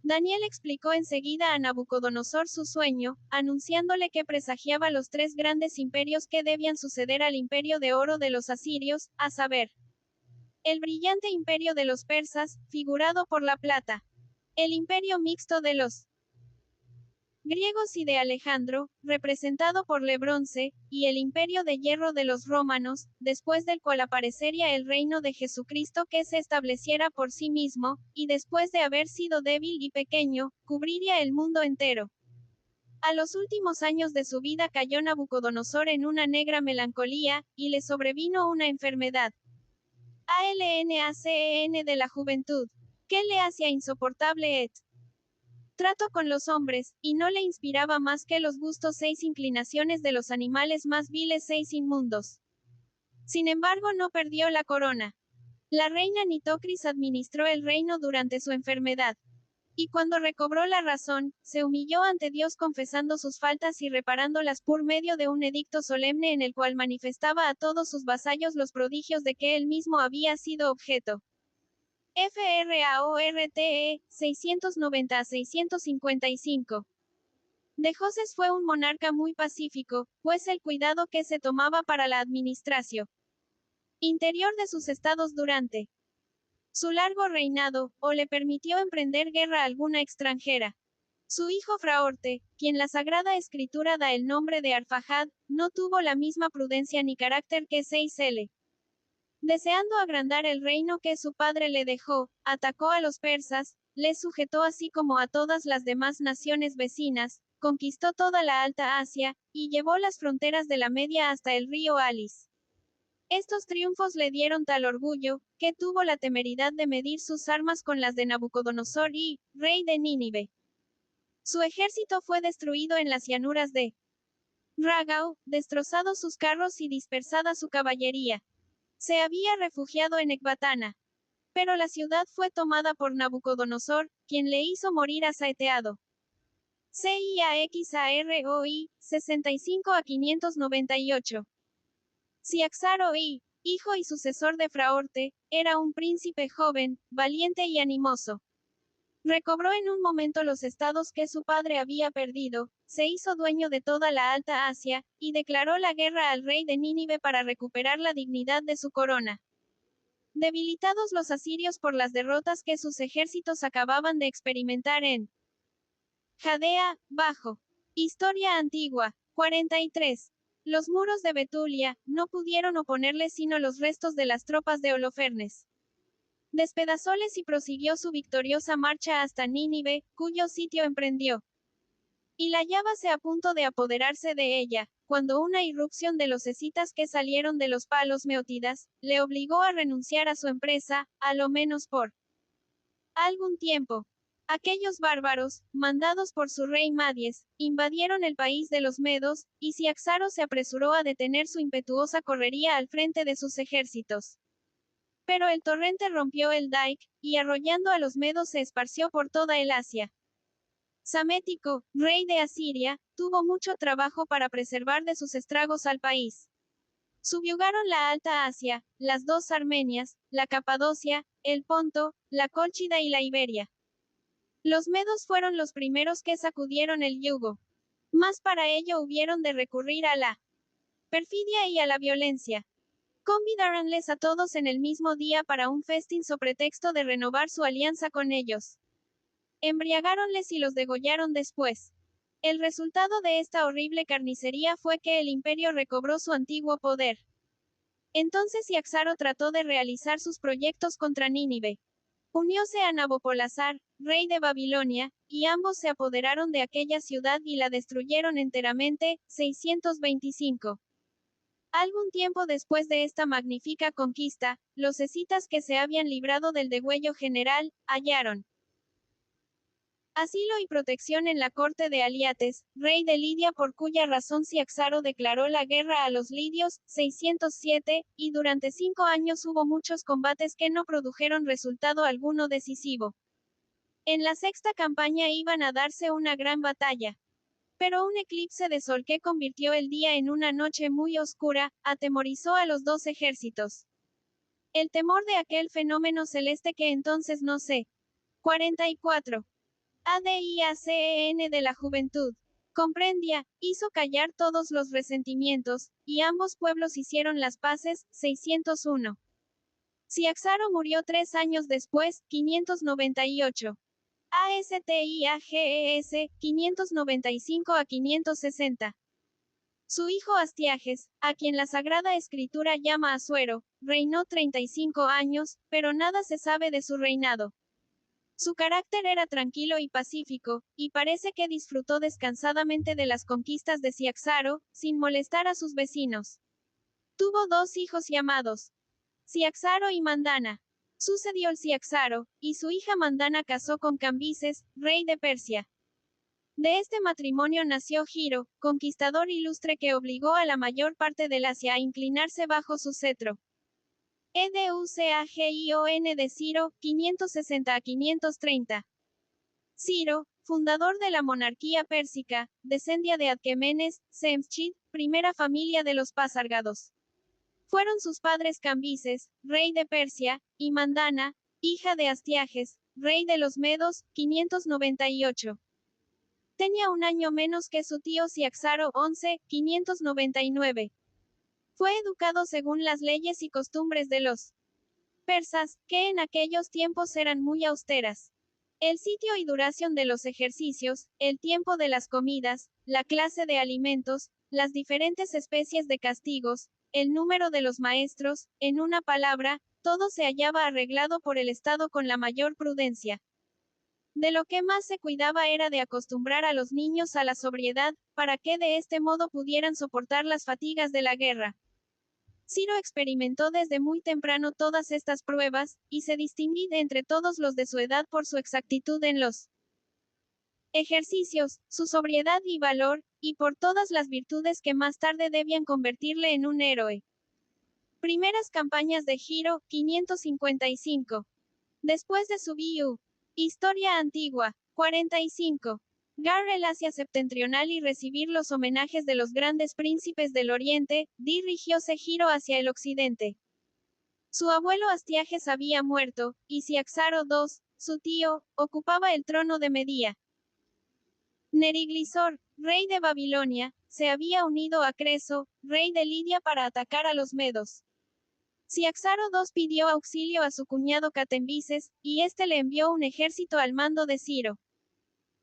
Daniel explicó enseguida a Nabucodonosor su sueño, anunciándole que presagiaba los tres grandes imperios que debían suceder al imperio de oro de los asirios, a saber, el brillante imperio de los persas, figurado por la plata, el imperio mixto de los griegos y de Alejandro, representado por le bronce, y el imperio de hierro de los romanos, después del cual aparecería el reino de Jesucristo que se estableciera por sí mismo, y después de haber sido débil y pequeño, cubriría el mundo entero. A los últimos años de su vida cayó Nabucodonosor en una negra melancolía, y le sobrevino una enfermedad. ALNACEN de la juventud, que le hacía insoportable trato con los hombres, y no le inspiraba más que los gustos 6 inclinaciones de los animales más viles 6 inmundos. Sin embargo, no perdió la corona. La reina Nitocris administró el reino durante su enfermedad. Y cuando recobró la razón, se humilló ante Dios confesando sus faltas y reparándolas por medio de un edicto solemne en el cual manifestaba a todos sus vasallos los prodigios de que él mismo había sido objeto. FRAORTE, 690 a 655. De Joses fue un monarca muy pacífico, pues el cuidado que se tomaba para la administración interior de sus estados durante su largo reinado, o le permitió emprender guerra alguna extranjera. Su hijo Fraorte, quien la Sagrada Escritura da el nombre de Arfajad, no tuvo la misma prudencia ni carácter que Seisele. Deseando agrandar el reino que su padre le dejó, atacó a los persas, les sujetó así como a todas las demás naciones vecinas, conquistó toda la Alta Asia, y llevó las fronteras de la Media hasta el río Alis. Estos triunfos le dieron tal orgullo, que tuvo la temeridad de medir sus armas con las de Nabucodonosor y, rey de Nínive. Su ejército fue destruido en las llanuras de Ragau, destrozados sus carros y dispersada su caballería. Se había refugiado en Ecbatana. Pero la ciudad fue tomada por Nabucodonosor, quien le hizo morir asaeteado. CIAXAROI, 65 a 598. Ciaxaroí, hijo y sucesor de Fraorte, era un príncipe joven, valiente y animoso. Recobró en un momento los estados que su padre había perdido, se hizo dueño de toda la Alta Asia, y declaró la guerra al rey de Nínive para recuperar la dignidad de su corona. Debilitados los asirios por las derrotas que sus ejércitos acababan de experimentar en Jadea, Bajo. Historia antigua. 43. Los muros de Betulia, no pudieron oponerle sino los restos de las tropas de Holofernes. Despedazóles y prosiguió su victoriosa marcha hasta Nínive, cuyo sitio emprendió. Y la hallábase a punto de apoderarse de ella, cuando una irrupción de los escitas que salieron de los palos meotidas, le obligó a renunciar a su empresa, a lo menos por algún tiempo. Aquellos bárbaros, mandados por su rey Madies, invadieron el país de los medos, y Ciaxaro se apresuró a detener su impetuosa correría al frente de sus ejércitos. Pero el torrente rompió el dike, y arrollando a los medos se esparció por toda el Asia. Samético, rey de Asiria, tuvo mucho trabajo para preservar de sus estragos al país. Subyugaron la Alta Asia, las dos Armenias, la Capadocia, el Ponto, la Cólchida y la Iberia. Los medos fueron los primeros que sacudieron el yugo. Mas para ello hubieron de recurrir a la perfidia y a la violencia. Convidaronles a todos en el mismo día para un festín so pretexto de renovar su alianza con ellos. Embriagáronles y los degollaron después. El resultado de esta horrible carnicería fue que el imperio recobró su antiguo poder. Entonces Ciaxaro trató de realizar sus proyectos contra Nínive. Unióse a Nabopolassar, rey de Babilonia, y ambos se apoderaron de aquella ciudad y la destruyeron enteramente. 625. Algún tiempo después de esta magnífica conquista, los escitas que se habían librado del degüello general, hallaron asilo y protección en la corte de Aliates, rey de Lidia, por cuya razón Ciaxaro declaró la guerra a los lidios. 607, y durante 5 años hubo muchos combates que no produjeron resultado alguno decisivo. En la sexta campaña iban a darse una gran batalla. Pero un eclipse de sol que convirtió el día en una noche muy oscura, atemorizó a los dos ejércitos. El temor de aquel fenómeno celeste que entonces no sé. 44. ADIACEN de la juventud comprendía, hizo callar todos los resentimientos, y ambos pueblos hicieron las paces. 601. Ciaxaro murió 3 años después. 598. ASTIAGES, 595 a 560. Su hijo Astiages, a quien la Sagrada Escritura llama Asuero, reinó 35 años, pero nada se sabe de su reinado. Su carácter era tranquilo y pacífico, y parece que disfrutó descansadamente de las conquistas de Ciaxaro, sin molestar a sus vecinos. Tuvo 2 hijos llamados Ciaxaro y Mandana. Sucedió el Ciaxaro, y su hija Mandana casó con Cambises, rey de Persia. De este matrimonio nació Giro, conquistador ilustre que obligó a la mayor parte del Asia a inclinarse bajo su cetro. EDUCAGION de Ciro, 560 a 530. Ciro, fundador de la monarquía pérsica, descendía de Adquemenes, Semschid, primera familia de los Pásargados. Fueron sus padres Cambises, rey de Persia, y Mandana, hija de Astiages, rey de los Medos. 598. Tenía un año menos que su tío Ciaxaro. 11. 599. Fue educado según las leyes y costumbres de los persas, que en aquellos tiempos eran muy austeras. El sitio y duración de los ejercicios, el tiempo de las comidas, la clase de alimentos, las diferentes especies de castigos, el número de los maestros, en una palabra, todo se hallaba arreglado por el Estado con la mayor prudencia. De lo que más se cuidaba era de acostumbrar a los niños a la sobriedad, para que de este modo pudieran soportar las fatigas de la guerra. Ciro experimentó desde muy temprano todas estas pruebas, y se distinguía entre todos los de su edad por su exactitud en los ejercicios, su sobriedad y valor, y por todas las virtudes que más tarde debían convertirle en un héroe. Primeras campañas de Giro. 555. Después de su B.U. Historia antigua. 45. Gar el Asia septentrional y recibir los homenajes de los grandes príncipes del Oriente, dirigióse Giro hacia el occidente. Su abuelo Astiages había muerto, y Ciaxaro II, su tío, ocupaba el trono de Media. Neriglisor, rey de Babilonia, se había unido a Creso, rey de Lidia, para atacar a los medos. Ciaxaro II pidió auxilio a su cuñado Catembises, y éste le envió un ejército al mando de Ciro.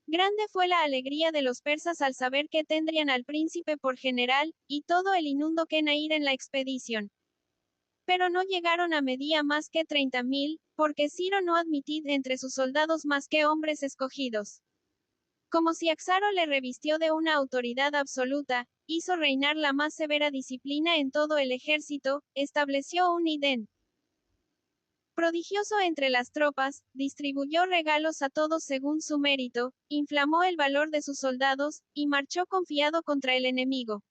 Grande fue la alegría de los persas al saber que tendrían al príncipe por general, y todo el inundo que ir en la expedición. Pero no llegaron a Media más que 30.000, porque Ciro no admitía entre sus soldados más que hombres escogidos. Como Ciaxaro le revistió de una autoridad absoluta, hizo reinar la más severa disciplina en todo el ejército, estableció un idén prodigioso entre las tropas, distribuyó regalos a todos según su mérito, inflamó el valor de sus soldados, y marchó confiado contra el enemigo.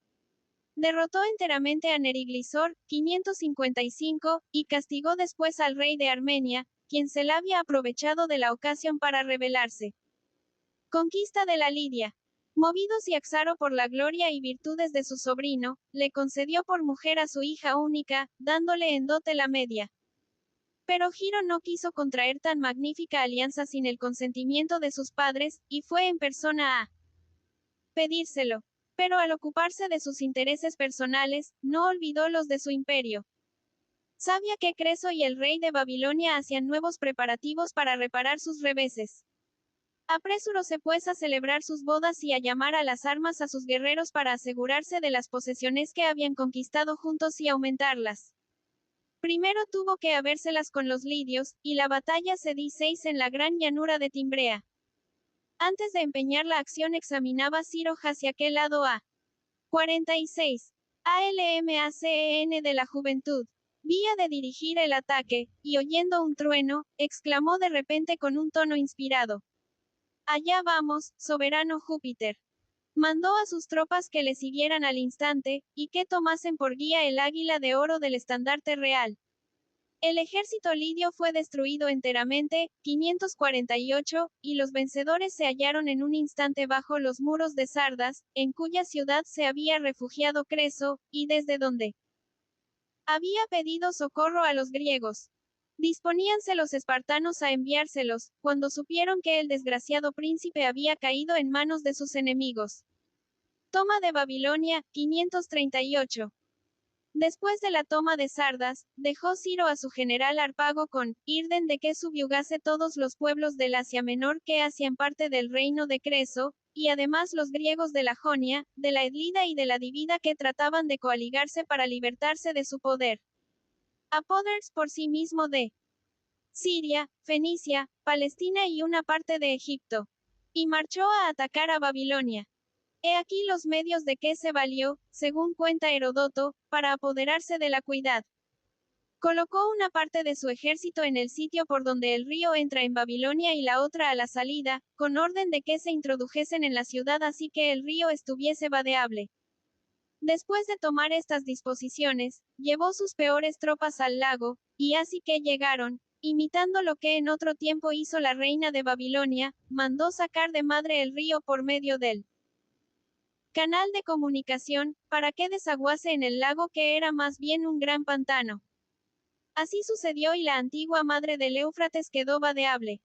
Derrotó enteramente a Neriglisor, 555, y castigó después al rey de Armenia, quien se la había aprovechado de la ocasión para rebelarse. Conquista de la Lidia. Movido Ciaxaro por la gloria y virtudes de su sobrino, le concedió por mujer a su hija única, dándole en dote la Media. Pero Giro no quiso contraer tan magnífica alianza sin el consentimiento de sus padres, y fue en persona a pedírselo. Pero al ocuparse de sus intereses personales, no olvidó los de su imperio. Sabía que Creso y el rey de Babilonia hacían nuevos preparativos para reparar sus reveses. Apresuróse pues a celebrar sus bodas y a llamar a las armas a sus guerreros para asegurarse de las posesiones que habían conquistado juntos y aumentarlas. Primero tuvo que habérselas con los lidios, y la batalla se di 6 en la gran llanura de Timbrea. Antes de empeñar la acción examinaba Ciro hacia qué lado a 46. ALMACEN de la juventud. Vía de dirigir el ataque, y oyendo un trueno, exclamó de repente con un tono inspirado. Allá vamos, soberano Júpiter. Mandó a sus tropas que le siguieran al instante, y que tomasen por guía el águila de oro del estandarte real. El ejército lidio fue destruido enteramente, 548, y los vencedores se hallaron en un instante bajo los muros de Sardas, en cuya ciudad se había refugiado Creso, y desde donde había pedido socorro a los griegos. Disponíanse los espartanos a enviárselos, cuando supieron que el desgraciado príncipe había caído en manos de sus enemigos. Toma de Babilonia, 538. Después de la toma de Sardas, dejó Ciro a su general Harpago con orden de que subyugase todos los pueblos del Asia Menor que hacían parte del reino de Creso, y además los griegos de la Jonia, de la Edlida y de la Divida que trataban de coaligarse para libertarse de su poder. Apoders por sí mismo de Siria, Fenicia, Palestina y una parte de Egipto. Y marchó a atacar a Babilonia. He aquí los medios de que se valió, según cuenta Herodoto, para apoderarse de la ciudad. Colocó una parte de su ejército en el sitio por donde el río entra en Babilonia y la otra a la salida, con orden de que se introdujesen en la ciudad así que el río estuviese vadeable. Después de tomar estas disposiciones, llevó sus peores tropas al lago, y así que llegaron, imitando lo que en otro tiempo hizo la reina de Babilonia, mandó sacar de madre el río por medio del canal de comunicación, para que desaguase en el lago que era más bien un gran pantano. Así sucedió y la antigua madre del Éufrates quedó vadeable.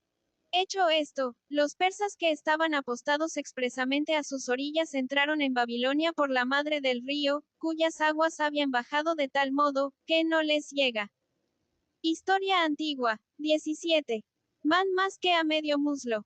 Hecho esto, los persas que estaban apostados expresamente a sus orillas entraron en Babilonia por la madre del río, cuyas aguas habían bajado de tal modo, que no les llega. Historia antigua, 17. Van más que a medio muslo.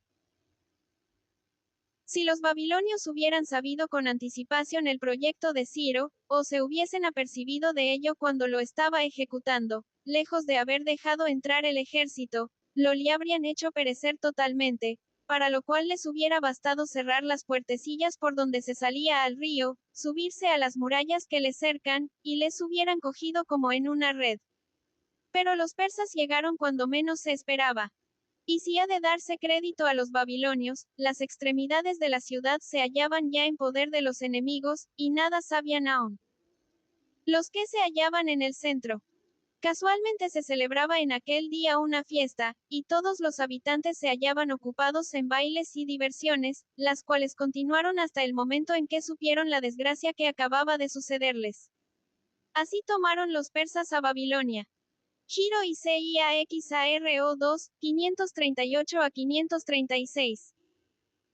Si los babilonios hubieran sabido con anticipación el proyecto de Ciro, o se hubiesen apercibido de ello cuando lo estaba ejecutando, lejos de haber dejado entrar el ejército, lo le habrían hecho perecer totalmente, para lo cual les hubiera bastado cerrar las puertecillas por donde se salía al río, subirse a las murallas que le cercan, y les hubieran cogido como en una red. Pero los persas llegaron cuando menos se esperaba. Y si ha de darse crédito a los babilonios, las extremidades de la ciudad se hallaban ya en poder de los enemigos, y nada sabían aún los que se hallaban en el centro. Casualmente se celebraba en aquel día una fiesta, y todos los habitantes se hallaban ocupados en bailes y diversiones, las cuales continuaron hasta el momento en que supieron la desgracia que acababa de sucederles. Así tomaron los persas a Babilonia. Giro y CIAXARO 2, 538 a 536.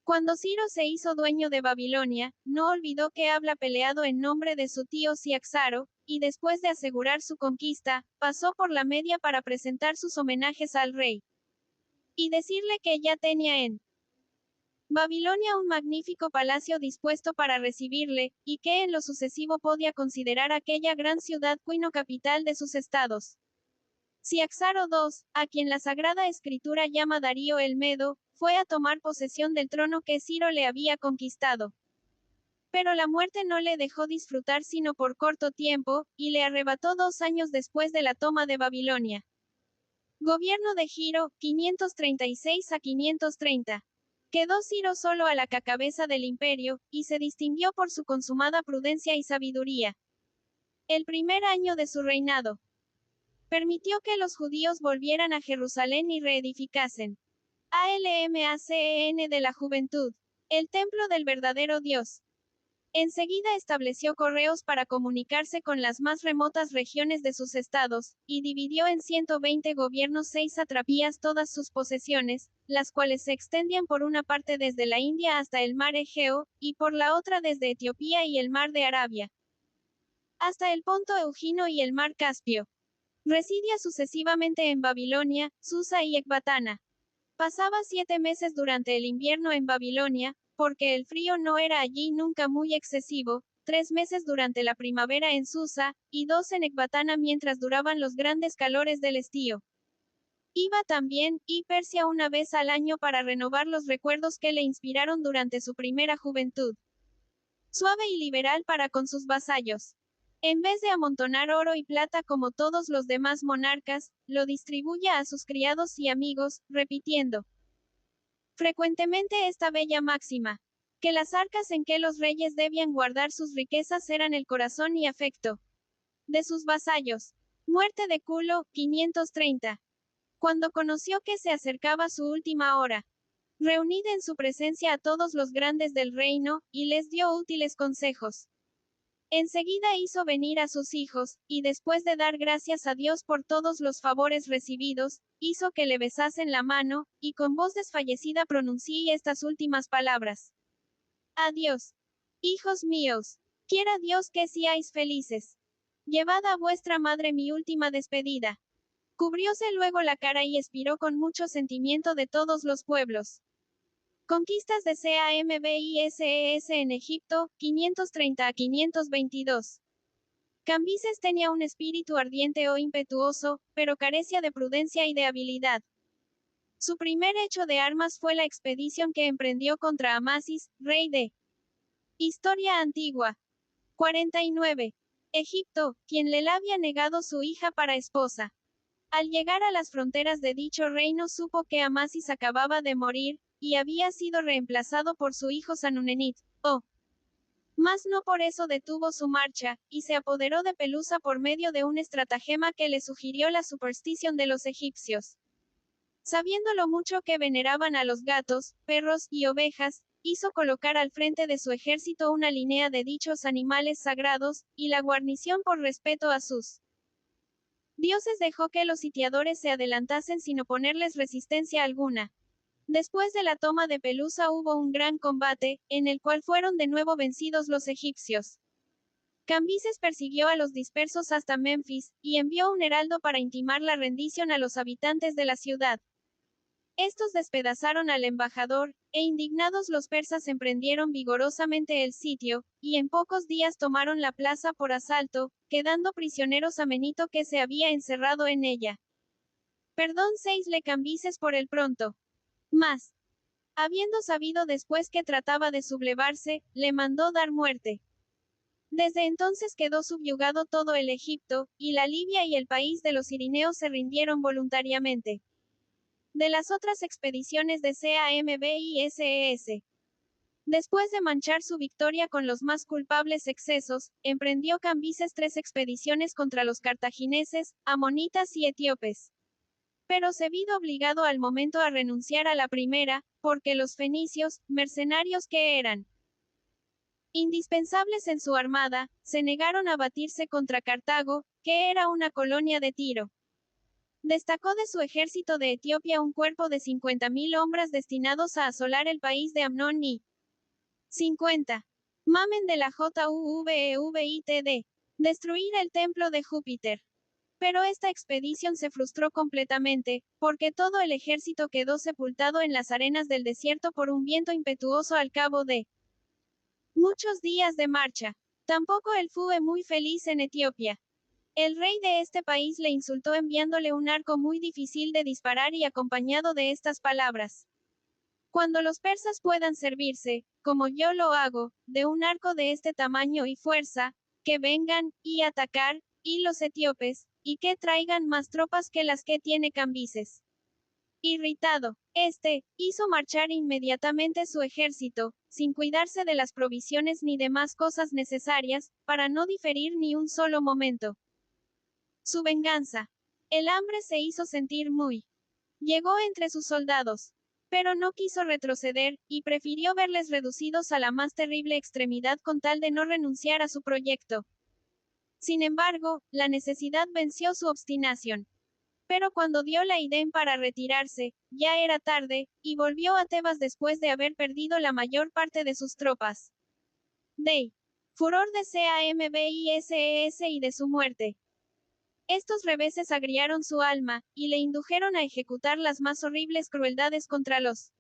Cuando Ciro se hizo dueño de Babilonia, no olvidó que habla peleado en nombre de su tío Ciaxaro, y después de asegurar su conquista, pasó por la Media para presentar sus homenajes al rey. Y decirle que ya tenía en Babilonia un magnífico palacio dispuesto para recibirle, y que en lo sucesivo podía considerar aquella gran ciudad cuino capital de sus estados. Ciaxaro II, a quien la Sagrada Escritura llama Darío el Medo, fue a tomar posesión del trono que Ciro le había conquistado. Pero la muerte no le dejó disfrutar sino por corto tiempo, y le arrebató 2 años después de la toma de Babilonia. Gobierno de Giro, 536 a 530. Quedó Ciro solo a la cabeza del imperio, y se distinguió por su consumada prudencia y sabiduría. El primer año de su reinado, permitió que los judíos volvieran a Jerusalén y reedificasen ALMACEN de la juventud, el templo del verdadero Dios. Enseguida estableció correos para comunicarse con las más remotas regiones de sus estados, y dividió en 120 gobiernos 6 satrapías todas sus posesiones, las cuales se extendían por una parte desde la India hasta el mar Egeo, y por la otra desde Etiopía y el mar de Arabia, hasta el Ponto Eugino y el mar Caspio. Residia sucesivamente en Babilonia, Susa y Ecbatana. Pasaba 7 meses durante el invierno en Babilonia, porque el frío no era allí nunca muy excesivo, 3 meses durante la primavera en Susa, y 2 en Ecbatana mientras duraban los grandes calores del estío. Iba también, y Persia una vez al año para renovar los recuerdos que le inspiraron durante su primera juventud. Suave y liberal para con sus vasallos. En vez de amontonar oro y plata como todos los demás monarcas, lo distribuye a sus criados y amigos, repitiendo frecuentemente esta bella máxima, que las arcas en que los reyes debían guardar sus riquezas eran el corazón y afecto de sus vasallos. Muerte de Culo, 530. Cuando conoció que se acercaba su última hora, reunid en su presencia a todos los grandes del reino, y les dio útiles consejos. Enseguida hizo venir a sus hijos, y después de dar gracias a Dios por todos los favores recibidos, hizo que le besasen la mano, y con voz desfallecida pronuncié estas últimas palabras. Adiós, hijos míos. Quiera Dios que seáis felices. Llevad a vuestra madre mi última despedida. Cubrióse luego la cara y expiró con mucho sentimiento de todos los pueblos. Conquistas de Cambises en Egipto, 530 a 522. Cambises tenía un espíritu ardiente o impetuoso, pero carecía de prudencia y de habilidad. Su primer hecho de armas fue la expedición que emprendió contra Amasis, rey de Historia Antigua. 49. Egipto, quien le había negado su hija para esposa. Al llegar a las fronteras de dicho reino supo que Amasis acababa de morir, y había sido reemplazado por su hijo Sanunenit. Mas no por eso detuvo su marcha, y se apoderó de Pelusa por medio de un estratagema que le sugirió la superstición de los egipcios. Sabiendo lo mucho que veneraban a los gatos, perros y ovejas, hizo colocar al frente de su ejército una línea de dichos animales sagrados, y la guarnición por respeto a sus dioses dejó que los sitiadores se adelantasen sin oponerles resistencia alguna. Después de la toma de Pelusa hubo un gran combate, en el cual fueron de nuevo vencidos los egipcios. Cambises persiguió a los dispersos hasta Memphis, y envió un heraldo para intimar la rendición a los habitantes de la ciudad. Estos despedazaron al embajador, e indignados los persas emprendieron vigorosamente el sitio, y en pocos días tomaron la plaza por asalto, quedando prisioneros a Menito que se había encerrado en ella. Perdón 6 le Cambises por el pronto. Mas, habiendo sabido después que trataba de sublevarse, le mandó dar muerte. Desde entonces quedó subyugado todo el Egipto, y la Libia y el país de los Cirineos se rindieron voluntariamente. De las otras expediciones de Cambises. Después de manchar su victoria con los más culpables excesos, emprendió Cambises 3 expediciones contra los cartagineses, amonitas y etíopes. Pero se vido obligado al momento a renunciar a la primera, porque los fenicios, mercenarios que eran indispensables en su armada, se negaron a batirse contra Cartago, que era una colonia de Tiro. Destacó de su ejército de Etiopía un cuerpo de 50.000 hombres destinados a asolar el país de Amnón y 50. Mamen de la Juvevitd. Destruir el templo de Júpiter. Pero esta expedición se frustró completamente, porque todo el ejército quedó sepultado en las arenas del desierto por un viento impetuoso al cabo de muchos días de marcha. Tampoco él fue muy feliz en Etiopía. El rey de este país le insultó enviándole un arco muy difícil de disparar y acompañado de estas palabras. Cuando los persas puedan servirse, como yo lo hago, de un arco de este tamaño y fuerza, que vengan, y atacar, y los etíopes, y que traigan más tropas que las que tiene Cambises. Irritado, hizo marchar inmediatamente su ejército, sin cuidarse de las provisiones ni demás cosas necesarias, para no diferir ni un solo momento. Su venganza. El hambre se hizo sentir muy. Llegó entre sus soldados. Pero no quiso retroceder, y prefirió verles reducidos a la más terrible extremidad con tal de no renunciar a su proyecto. Sin embargo, la necesidad venció su obstinación. Pero cuando dio la idea para retirarse, ya era tarde, y volvió a Tebas después de haber perdido la mayor parte de sus tropas. Furor de Cambises y de su muerte. Estos reveses agriaron su alma, y le indujeron a ejecutar las más horribles crueldades contra los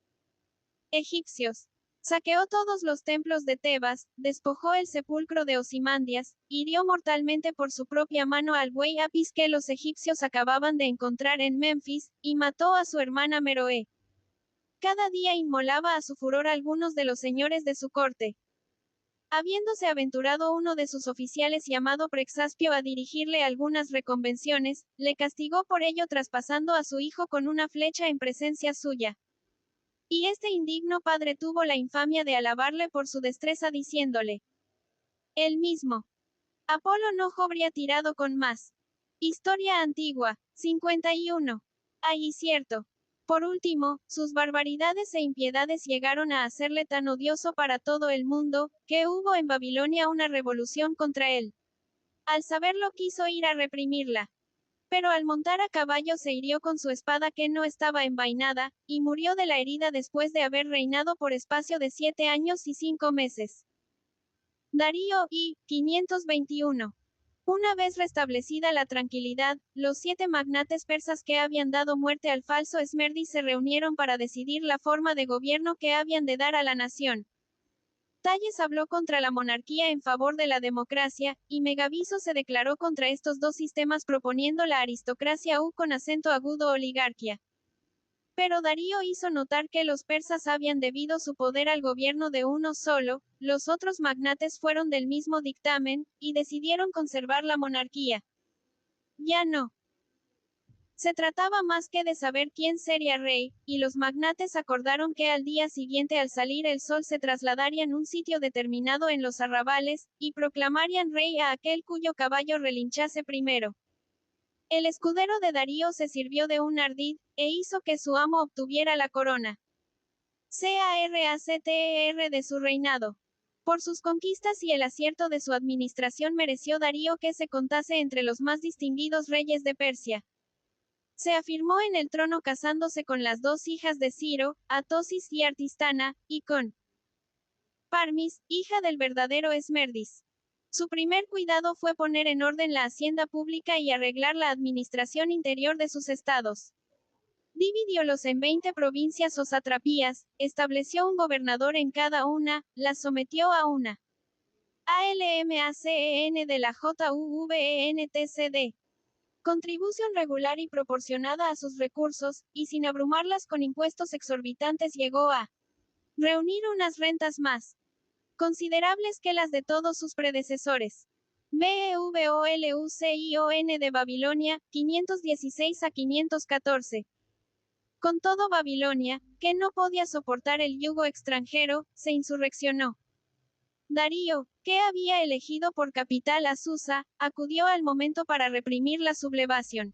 egipcios. Saqueó todos los templos de Tebas, despojó el sepulcro de Osimandias, hirió mortalmente por su propia mano al buey Apis que los egipcios acababan de encontrar en Memphis, y mató a su hermana Meroe. Cada día inmolaba a su furor algunos de los señores de su corte. Habiéndose aventurado uno de sus oficiales llamado Prexaspio a dirigirle algunas reconvenciones, le castigó por ello traspasando a su hijo con una flecha en presencia suya. Y este indigno padre tuvo la infamia de alabarle por su destreza diciéndole: él mismo. Apolo no habría tirado con más. Historia antigua. 51. Ay, y cierto. Por último, sus barbaridades e impiedades llegaron a hacerle tan odioso para todo el mundo, que hubo en Babilonia una revolución contra él. Al saberlo quiso ir a reprimirla. Pero al montar a caballo se hirió con su espada que no estaba envainada, y murió de la herida después de haber reinado por espacio de 7 años y 5 meses. Darío, I. 521. Una vez restablecida la tranquilidad, los 7 magnates persas que habían dado muerte al falso Esmerdis se reunieron para decidir la forma de gobierno que habían de dar a la nación. Talles habló contra la monarquía en favor de la democracia, y Megabizo se declaró contra estos dos sistemas proponiendo la aristocracia con acento agudo oligarquía. Pero Darío hizo notar que los persas habían debido su poder al gobierno de uno solo, los otros magnates fueron del mismo dictamen, y decidieron conservar la monarquía. Ya no se trataba más que de saber quién sería rey, y los magnates acordaron que al día siguiente al salir el sol se trasladarían a un sitio determinado en los arrabales, y proclamarían rey a aquel cuyo caballo relinchase primero. El escudero de Darío se sirvió de un ardid, e hizo que su amo obtuviera la corona. CARACTER de su reinado. Por sus conquistas y el acierto de su administración mereció Darío que se contase entre los más distinguidos reyes de Persia. Se afirmó en el trono casándose con las 2 hijas de Ciro, Atosis y Artistana, y con Parmis, hija del verdadero Esmerdis. Su primer cuidado fue poner en orden la hacienda pública y arreglar la administración interior de sus estados. Dividiólos en 20 provincias o satrapías, estableció un gobernador en cada una, las sometió a una ALMACEN de la JUVENTCD. Contribución regular y proporcionada a sus recursos, y sin abrumarlas con impuestos exorbitantes llegó a reunir unas rentas más considerables que las de todos sus predecesores. BEVOLUCION de Babilonia, 516 a 514. Con todo Babilonia, que no podía soportar el yugo extranjero, se insurreccionó. Darío, que había elegido por capital a Susa, acudió al momento para reprimir la sublevación.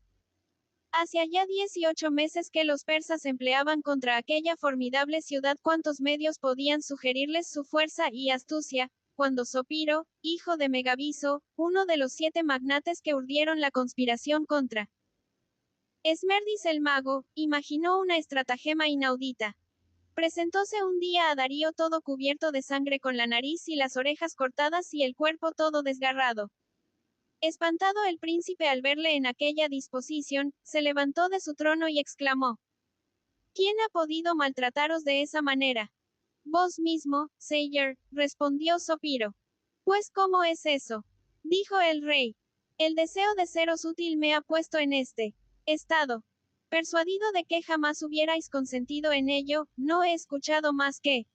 Hacía ya 18 meses que los persas empleaban contra aquella formidable ciudad cuantos medios podían sugerirles su fuerza y astucia, cuando Zopiro, hijo de Megabizo, uno de los 7 magnates que urdieron la conspiración contra Esmerdis el mago, imaginó una estratagema inaudita. Presentóse un día a Darío todo cubierto de sangre con la nariz y las orejas cortadas y el cuerpo todo desgarrado. Espantado el príncipe al verle en aquella disposición, se levantó de su trono y exclamó: ¿Quién ha podido maltrataros de esa manera? Vos mismo, Señor, respondió Zopiro. Pues ¿cómo es eso? Dijo el rey. El deseo de seros útil me ha puesto en este estado. Persuadido de que jamás hubierais consentido en ello, no he escuchado más que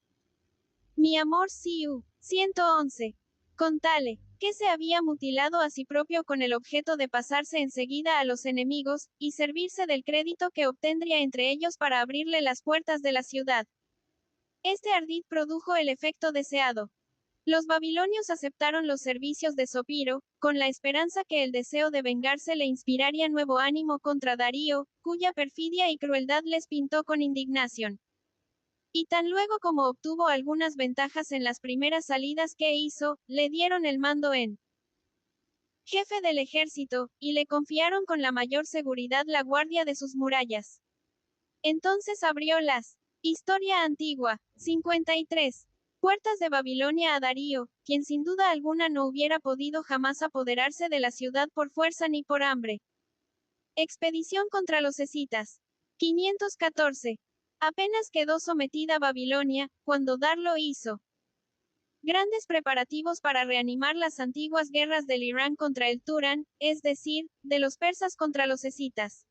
mi amor Siu. 111. Contale, que se había mutilado a sí propio con el objeto de pasarse enseguida a los enemigos, y servirse del crédito que obtendría entre ellos para abrirle las puertas de la ciudad. Este ardid produjo el efecto deseado. Los babilonios aceptaron los servicios de Zopiro, con la esperanza que el deseo de vengarse le inspiraría nuevo ánimo contra Darío, cuya perfidia y crueldad les pintó con indignación. Y tan luego como obtuvo algunas ventajas en las primeras salidas que hizo, le dieron el mando en jefe del ejército, y le confiaron con la mayor seguridad la guardia de sus murallas. Entonces abrió las Historia antigua, 53. Puertas de Babilonia a Darío, quien sin duda alguna no hubiera podido jamás apoderarse de la ciudad por fuerza ni por hambre. Expedición contra los escitas. 514. Apenas quedó sometida Babilonia, cuando Darlo hizo grandes preparativos para reanimar las antiguas guerras del Irán contra el Turán, es decir, de los persas contra los escitas.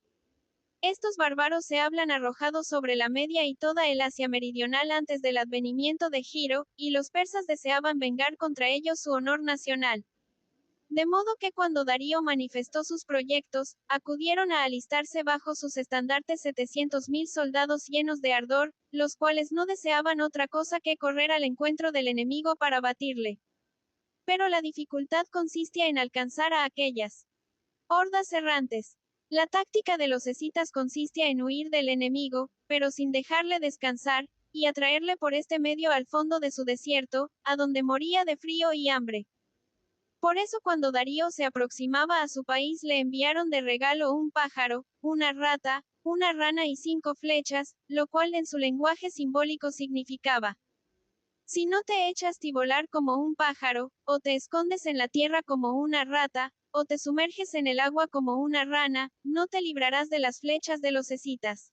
Estos bárbaros se hablan arrojado sobre la Media y toda el Asia meridional antes del advenimiento de Giro, y los persas deseaban vengar contra ellos su honor nacional. De modo que cuando Darío manifestó sus proyectos, acudieron a alistarse bajo sus estandartes 700.000 soldados llenos de ardor, los cuales no deseaban otra cosa que correr al encuentro del enemigo para batirle. Pero la dificultad consistía en alcanzar a aquellas hordas errantes. La táctica de los escitas consistía en huir del enemigo, pero sin dejarle descansar, y atraerle por este medio al fondo de su desierto, a donde moría de frío y hambre. Por eso cuando Darío se aproximaba a su país le enviaron de regalo un pájaro, una rata, una rana y 5 flechas, lo cual en su lenguaje simbólico significaba: si no te echas a volar como un pájaro, o te escondes en la tierra como una rata, o te sumerges en el agua como una rana, no te librarás de las flechas de los escitas.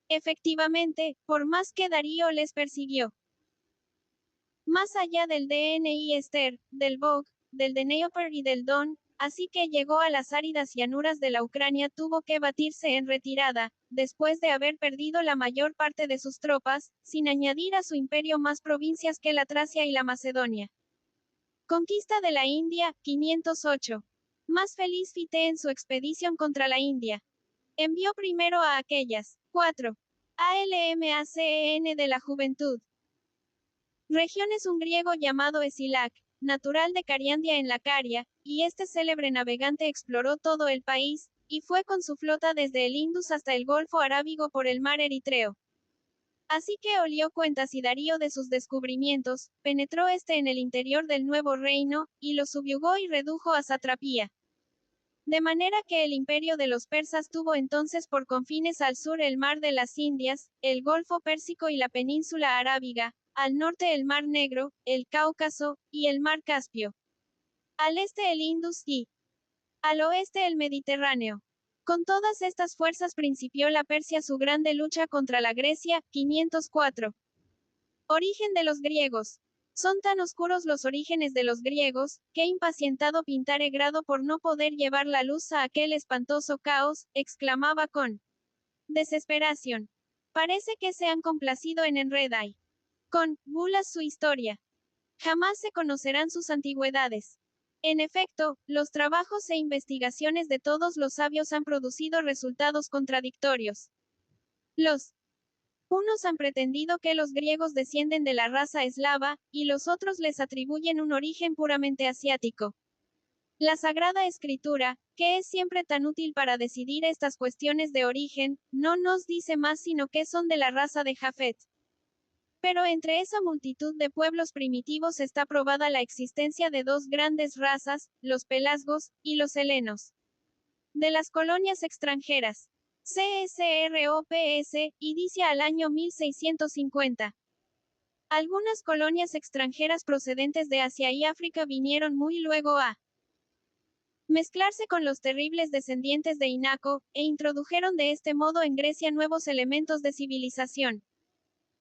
Efectivamente, por más que Darío les persiguió más allá del DNI Ester, del Bog, del Dnieper y del Don, así que llegó a las áridas llanuras de la Ucrania, tuvo que batirse en retirada, después de haber perdido la mayor parte de sus tropas, sin añadir a su imperio más provincias que la Tracia y la Macedonia. Conquista de la India, 508. Más feliz Fite en su expedición contra la India. Envió primero a aquellas 4. ALMACEN de la juventud. Regiones un griego llamado Escilac, natural de Cariandia en la Caria, y este célebre navegante exploró todo el país, y fue con su flota desde el Indus hasta el Golfo Arábigo por el mar Eritreo. Así que olió cuentas y Darío de sus descubrimientos, penetró en el interior del nuevo reino, y lo subyugó y redujo a satrapía. De manera que el imperio de los persas tuvo entonces por confines al sur el mar de las Indias, el Golfo Pérsico y la península arábiga, al norte el Mar Negro, el Cáucaso, y el Mar Caspio. Al este el Indus y al oeste el Mediterráneo. Con todas estas fuerzas principió la Persia su grande lucha contra la Grecia, 504. Origen de los griegos. Son tan oscuros los orígenes de los griegos, que impacientado Pintare grado por no poder llevar la luz a aquel espantoso caos, exclamaba con desesperación. Parece que se han complacido en enredar con bulas su historia. Jamás se conocerán sus antigüedades. En efecto, los trabajos e investigaciones de todos los sabios han producido resultados contradictorios. Los unos han pretendido que los griegos descienden de la raza eslava, y los otros les atribuyen un origen puramente asiático. La Sagrada Escritura, que es siempre tan útil para decidir estas cuestiones de origen, no nos dice más sino que son de la raza de Jafet. Pero entre esa multitud de pueblos primitivos está probada la existencia de dos grandes razas, los pelasgos, y los helenos. De las colonias extranjeras. CSROPS, inicia al año 1650. Algunas colonias extranjeras procedentes de Asia y África vinieron muy luego a mezclarse con los terribles descendientes de Inaco, e introdujeron de este modo en Grecia nuevos elementos de civilización.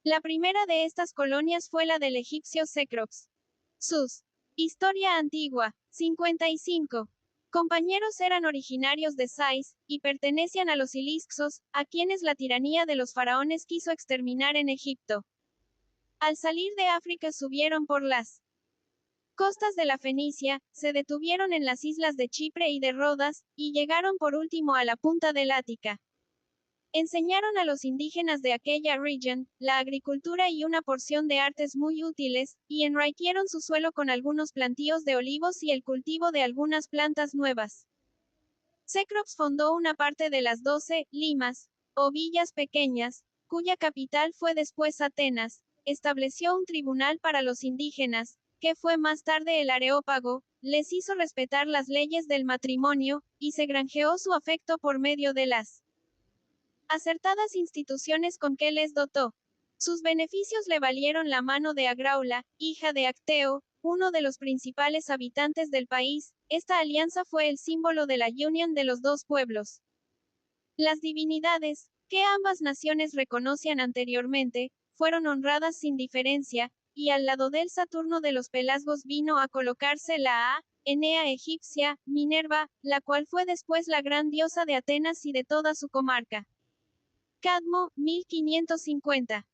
La primera de estas colonias fue la del egipcio Cecrops. Sus Historia antigua, 55. Compañeros eran originarios de Sais, y pertenecían a los Ilixos, a quienes la tiranía de los faraones quiso exterminar en Egipto. Al salir de África subieron por las costas de la Fenicia, se detuvieron en las islas de Chipre y de Rodas, y llegaron por último a la punta del Ática. Enseñaron a los indígenas de aquella región la agricultura y una porción de artes muy útiles, y enriquecieron su suelo con algunos plantíos de olivos y el cultivo de algunas plantas nuevas. Cecrops fundó una parte de las 12 limas, o villas pequeñas, cuya capital fue después Atenas, estableció un tribunal para los indígenas, que fue más tarde el Areópago, les hizo respetar las leyes del matrimonio, y se granjeó su afecto por medio de las acertadas instituciones con que les dotó. Sus beneficios le valieron la mano de Agraula, hija de Acteo, uno de los principales habitantes del país. Esta alianza fue el símbolo de la unión de los dos pueblos. Las divinidades, que ambas naciones reconocían anteriormente, fueron honradas sin diferencia, y al lado del Saturno de los Pelasgos vino a colocarse la Enea egipcia, Minerva, la cual fue después la gran diosa de Atenas y de toda su comarca. Cadmo, 1550.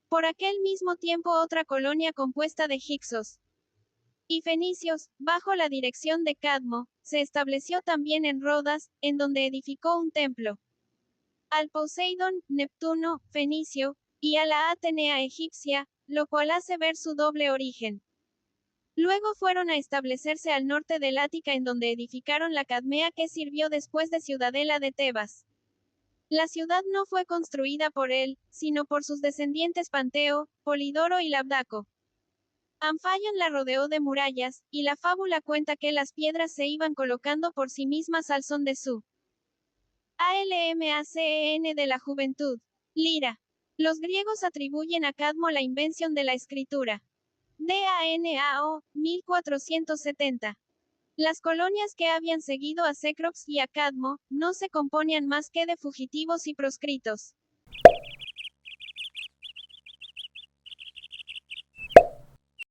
Por aquel mismo tiempo otra colonia compuesta de hicsos y fenicios, bajo la dirección de Cadmo, se estableció también en Rodas, en donde edificó un templo al Poseidón, Neptuno, fenicio, y a la Atenea egipcia, lo cual hace ver su doble origen. Luego fueron a establecerse al norte del Ática en donde edificaron la Cadmea que sirvió después de ciudadela de Tebas. La ciudad no fue construida por él, sino por sus descendientes Panteo, Polidoro y Labdaco. Anfaion la rodeó de murallas, y la fábula cuenta que las piedras se iban colocando por sí mismas al son de su ALMACEN de la juventud. Lira. Los griegos atribuyen a Cadmo la invención de la escritura. DANAO, 1470. Las colonias que habían seguido a Cecrops y a Cadmo, no se componían más que de fugitivos y proscritos.